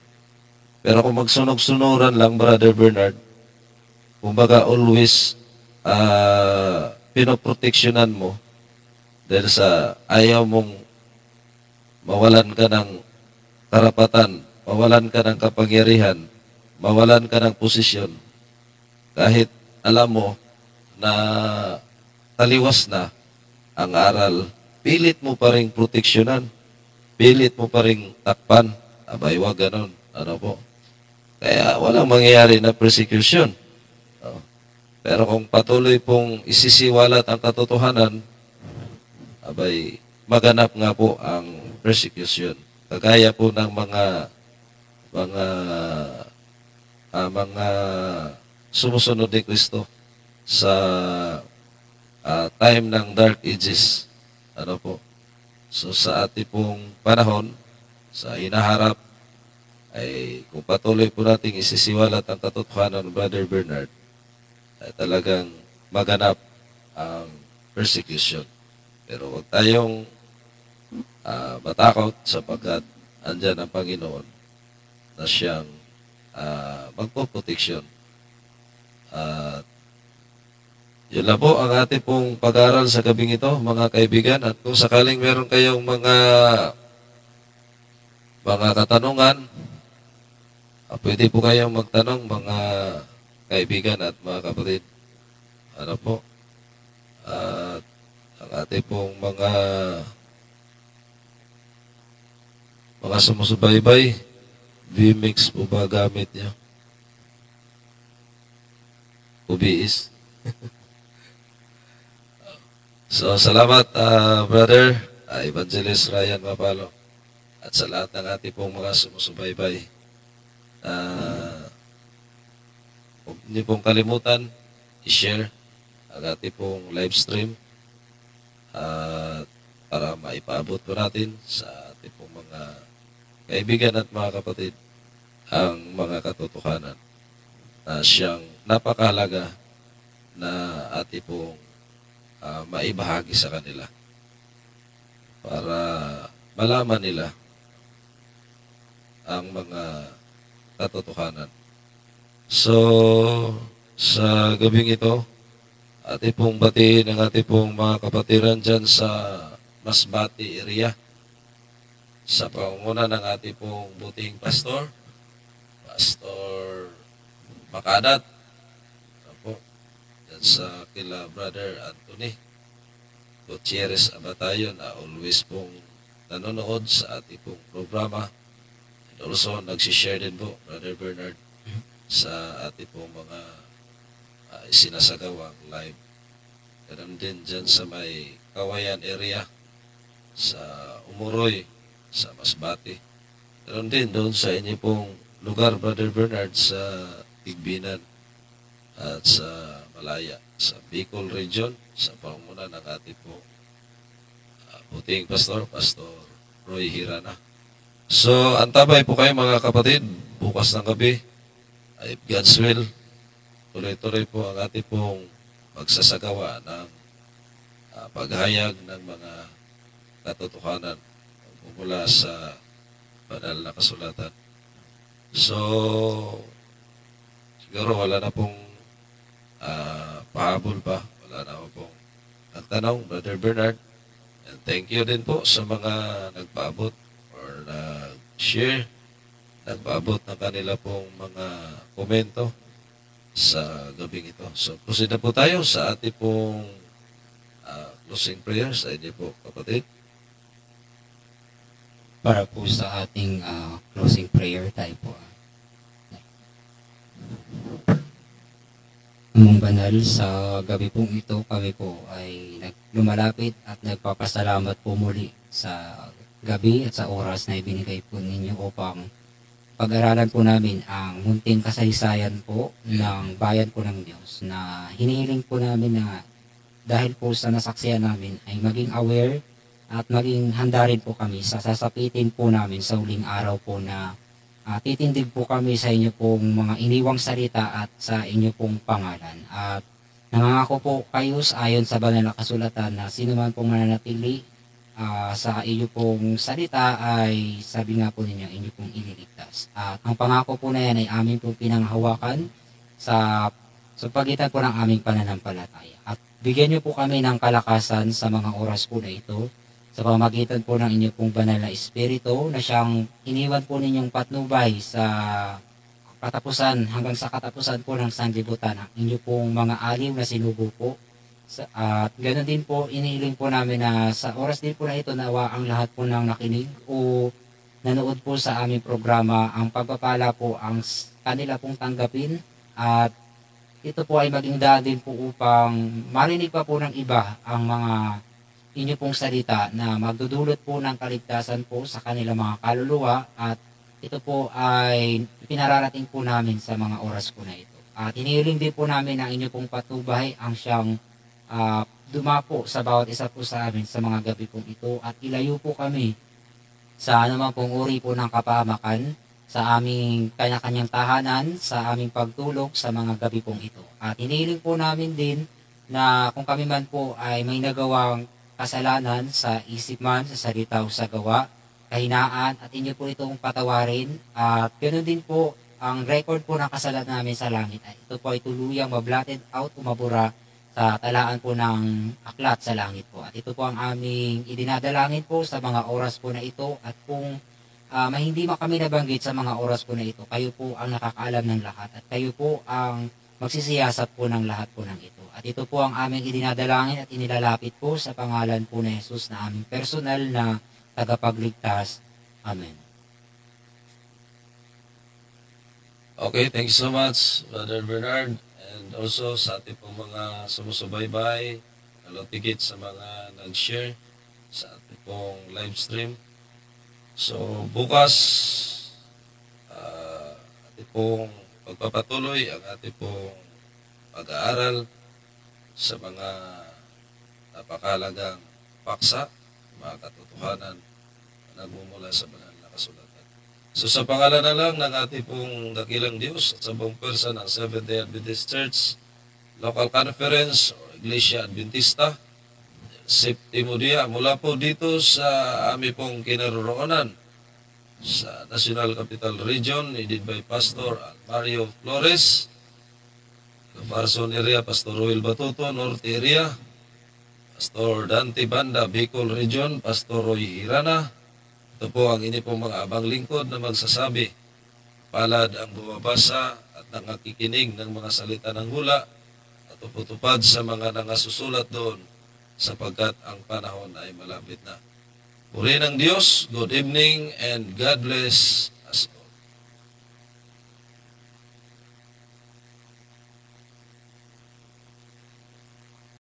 Pero kung magsunog-sunuran lang, Brother Bernard, kumbaga always pinoproteksyonan mo dahil sa ayaw mong mawalan ka ng karapatan, mawalan ka ng kapangyarihan, mawalan ka ng posisyon, kahit alam mo na taliwas na ang aral, pilit mo pa rin proteksyonan, pilit mo pa rin takpan. Abay, wag ganon. Ano po? Kaya walang mangyayari na persecution. No? Pero kung patuloy pong isisiwalat ang katotohanan, abay, maganap nga po ang persecution. Kagaya po ng mga sumusunod ni Kristo sa time ng Dark Ages. Ano po? So sa ating pong panahon, sa hinaharap, ay kung patuloy po nating isisiwalat ang katotohanan ng Brother Bernard, ay talagang maganap ang persecution. Pero huwag tayong matakot sapagkat andyan ang Panginoon na siyang magpoproteksyon. At yun lang po ang ating pong pag-aaral sa gabing ito, mga kaibigan. At kung sakaling meron kayong mga katanungan, pwede po kayong magtanong, mga kaibigan at mga kapatid. Ano po? At ang ating pong mga sumusubaybay, VMix po ba gamit niyo? UBIS. So, salamat, Brother Evangelist Ryan Mapalo, at sa lahat ng ating pong mga sumusubaybay. Huwag niyo pong kalimutan i-share ang ating pong live stream para maipaabot po natin sa ating pong mga kaibigan at mga kapatid ang mga katotohanan na siyang napakahalaga na ating pong maibahagi sa kanila para malaman nila ang mga katotohanan. So, sa gabing ito, ating pong batiin ang ating pong mga kapatiran dyan sa Masbate area sa pangunguna ng ating pong buting pastor, Pastor Makadat, po, dyan sa kila Brother Anthony Gutierrez Abatayon na always pong nanonood sa ating pong programa. And also, nagsishare din po, Brother Bernard, sa ating pong mga sinasagawang live. Ganun din dyan sa may Kawayan area, sa Umuroy, sa Masbate. Ganun din doon sa inyo pong lugar, Brother Bernard, sa Tigbinan at sa Malaya, sa Bicol Region, sa pangunguna ng ating pong buting pastor, Pastor Roy Hirana. So, antabay po kayo mga kapatid, bukas ng gabi, if God's will, tuloy-tuloy po ang ating pong magsasagawa ng paghayag ng mga katotohanan mula sa banal na kasulatan. So, siguro wala na pong pahabol pa. Wala na pong nagtanong, Brother Bernard. And thank you din po sa mga nagpaabot or nag-share, nagpaabot ng kanila pong mga komento sa gabing ito. So, proceed na po tayo sa ating pong closing prayers. Sa inyo po, kapatid. Para po sa ating closing prayer, tayo po. Amang banal, sa gabi pong ito, kami po ay lumalapit at nagpapasalamat po muli sa gabi at sa oras na ibinigay po ninyo upang pag-aralan po namin ang munting kasaysayan po ng bayan po ng Diyos, na hinihiling po namin na dahil po sa nasaksiyan namin ay maging aware at maging handa rin po kami sa sasapitin po namin sa huling araw po na titindig po kami sa inyo pong mga iniwang salita at sa inyo pong pangalan. At nangangako po kayo ayon sa banal na kasulatan na sino man pong mananatili sa inyo pong salita ay sabi nga po ninyo inyo pong ililigtas. At ang pangako po na yan ay aming pong pinanghawakan sa pagitan po ng aming pananampalataya. At bigyan niyo po kami ng kalakasan sa mga oras po na ito sa pamamagitan po ng inyong pong banal na espiritu na siyang iniwan po ninyong patnubay sa katapusan hanggang sa katapusan po ng sanlibutan ang inyong pong mga aliw na sinubo po. At ganoon din po, inihiling po namin na sa oras din po na ito nawa ang lahat po ng nakinig o nanood po sa aming programa, ang pagpapala po ang kanila pong tanggapin at ito po ay maging daan din po upang marinig pa po ng iba ang mga inyo pong salita na magdudulot po ng kaligtasan po sa kanilang mga kaluluwa at ito po ay pinararating po namin sa mga oras po na ito. At hinihiling din po namin ang inyo pong patnubay ang siyang dumapo sa bawat isa po sa amin sa mga gabi pong ito at ilayo po kami sa anumang pong uri po ng kapahamakan sa aming kanya-kanyang tahanan, sa aming pagtulog sa mga gabi pong ito. At hinihiling po namin din na kung kami man po ay may nagawang kasalanan sa isip man, sa salita o sa gawa, kahinaan at inyo po itong patawarin at ganoon din po ang record po ng kasalanan namin sa langit ay ito po ay tuluyang mablatted out o mabura sa talaan po ng aklat sa langit po at ito po ang aming idinadalangin po sa mga oras po na ito at kung hindi man kami nabanggit sa mga oras po na ito, kayo po ang nakakaalam ng lahat at kayo po ang magsisiyasat po ng lahat po ng ito. At ito po ang aming idinadalangin at inilalapit po sa pangalan po ni Jesus na aming personal na tagapagligtas. Amen. Okay, thank you so much, Brother Bernard. And also sa ating pong mga sumusubaybay, nalotigit sa mga nag-share sa ating pong live stream. So bukas, ating pong pagpapatuloy ang ating pong pag-aaral sa mga napakahalagang paksa, mga katotohanan na nagmumula sa banal na kasulatan. So sa pangalan na lang ng ating pong dakilang Diyos at sa buong pwersa ng Seventh-day Adventist Church, Local Conference o Iglesia Adventista, Septimo dia mula po dito sa ami pong kinaroroonan sa National Capital Region, headed by Pastor Mario Flores, Camarson area, Pastor Roel Batuto, Norte area, Pastor Dante Banda, Bicol Region, Pastor Roy Hirana. Ito po ang ini pong mga abang lingkod na magsasabi, palad ang bumabasa at nangakikinig ng mga salita ng hula at uputupad sa mga nangasusulat doon sapagkat ang panahon ay malapit na. Puri ng Diyos, good evening and God bless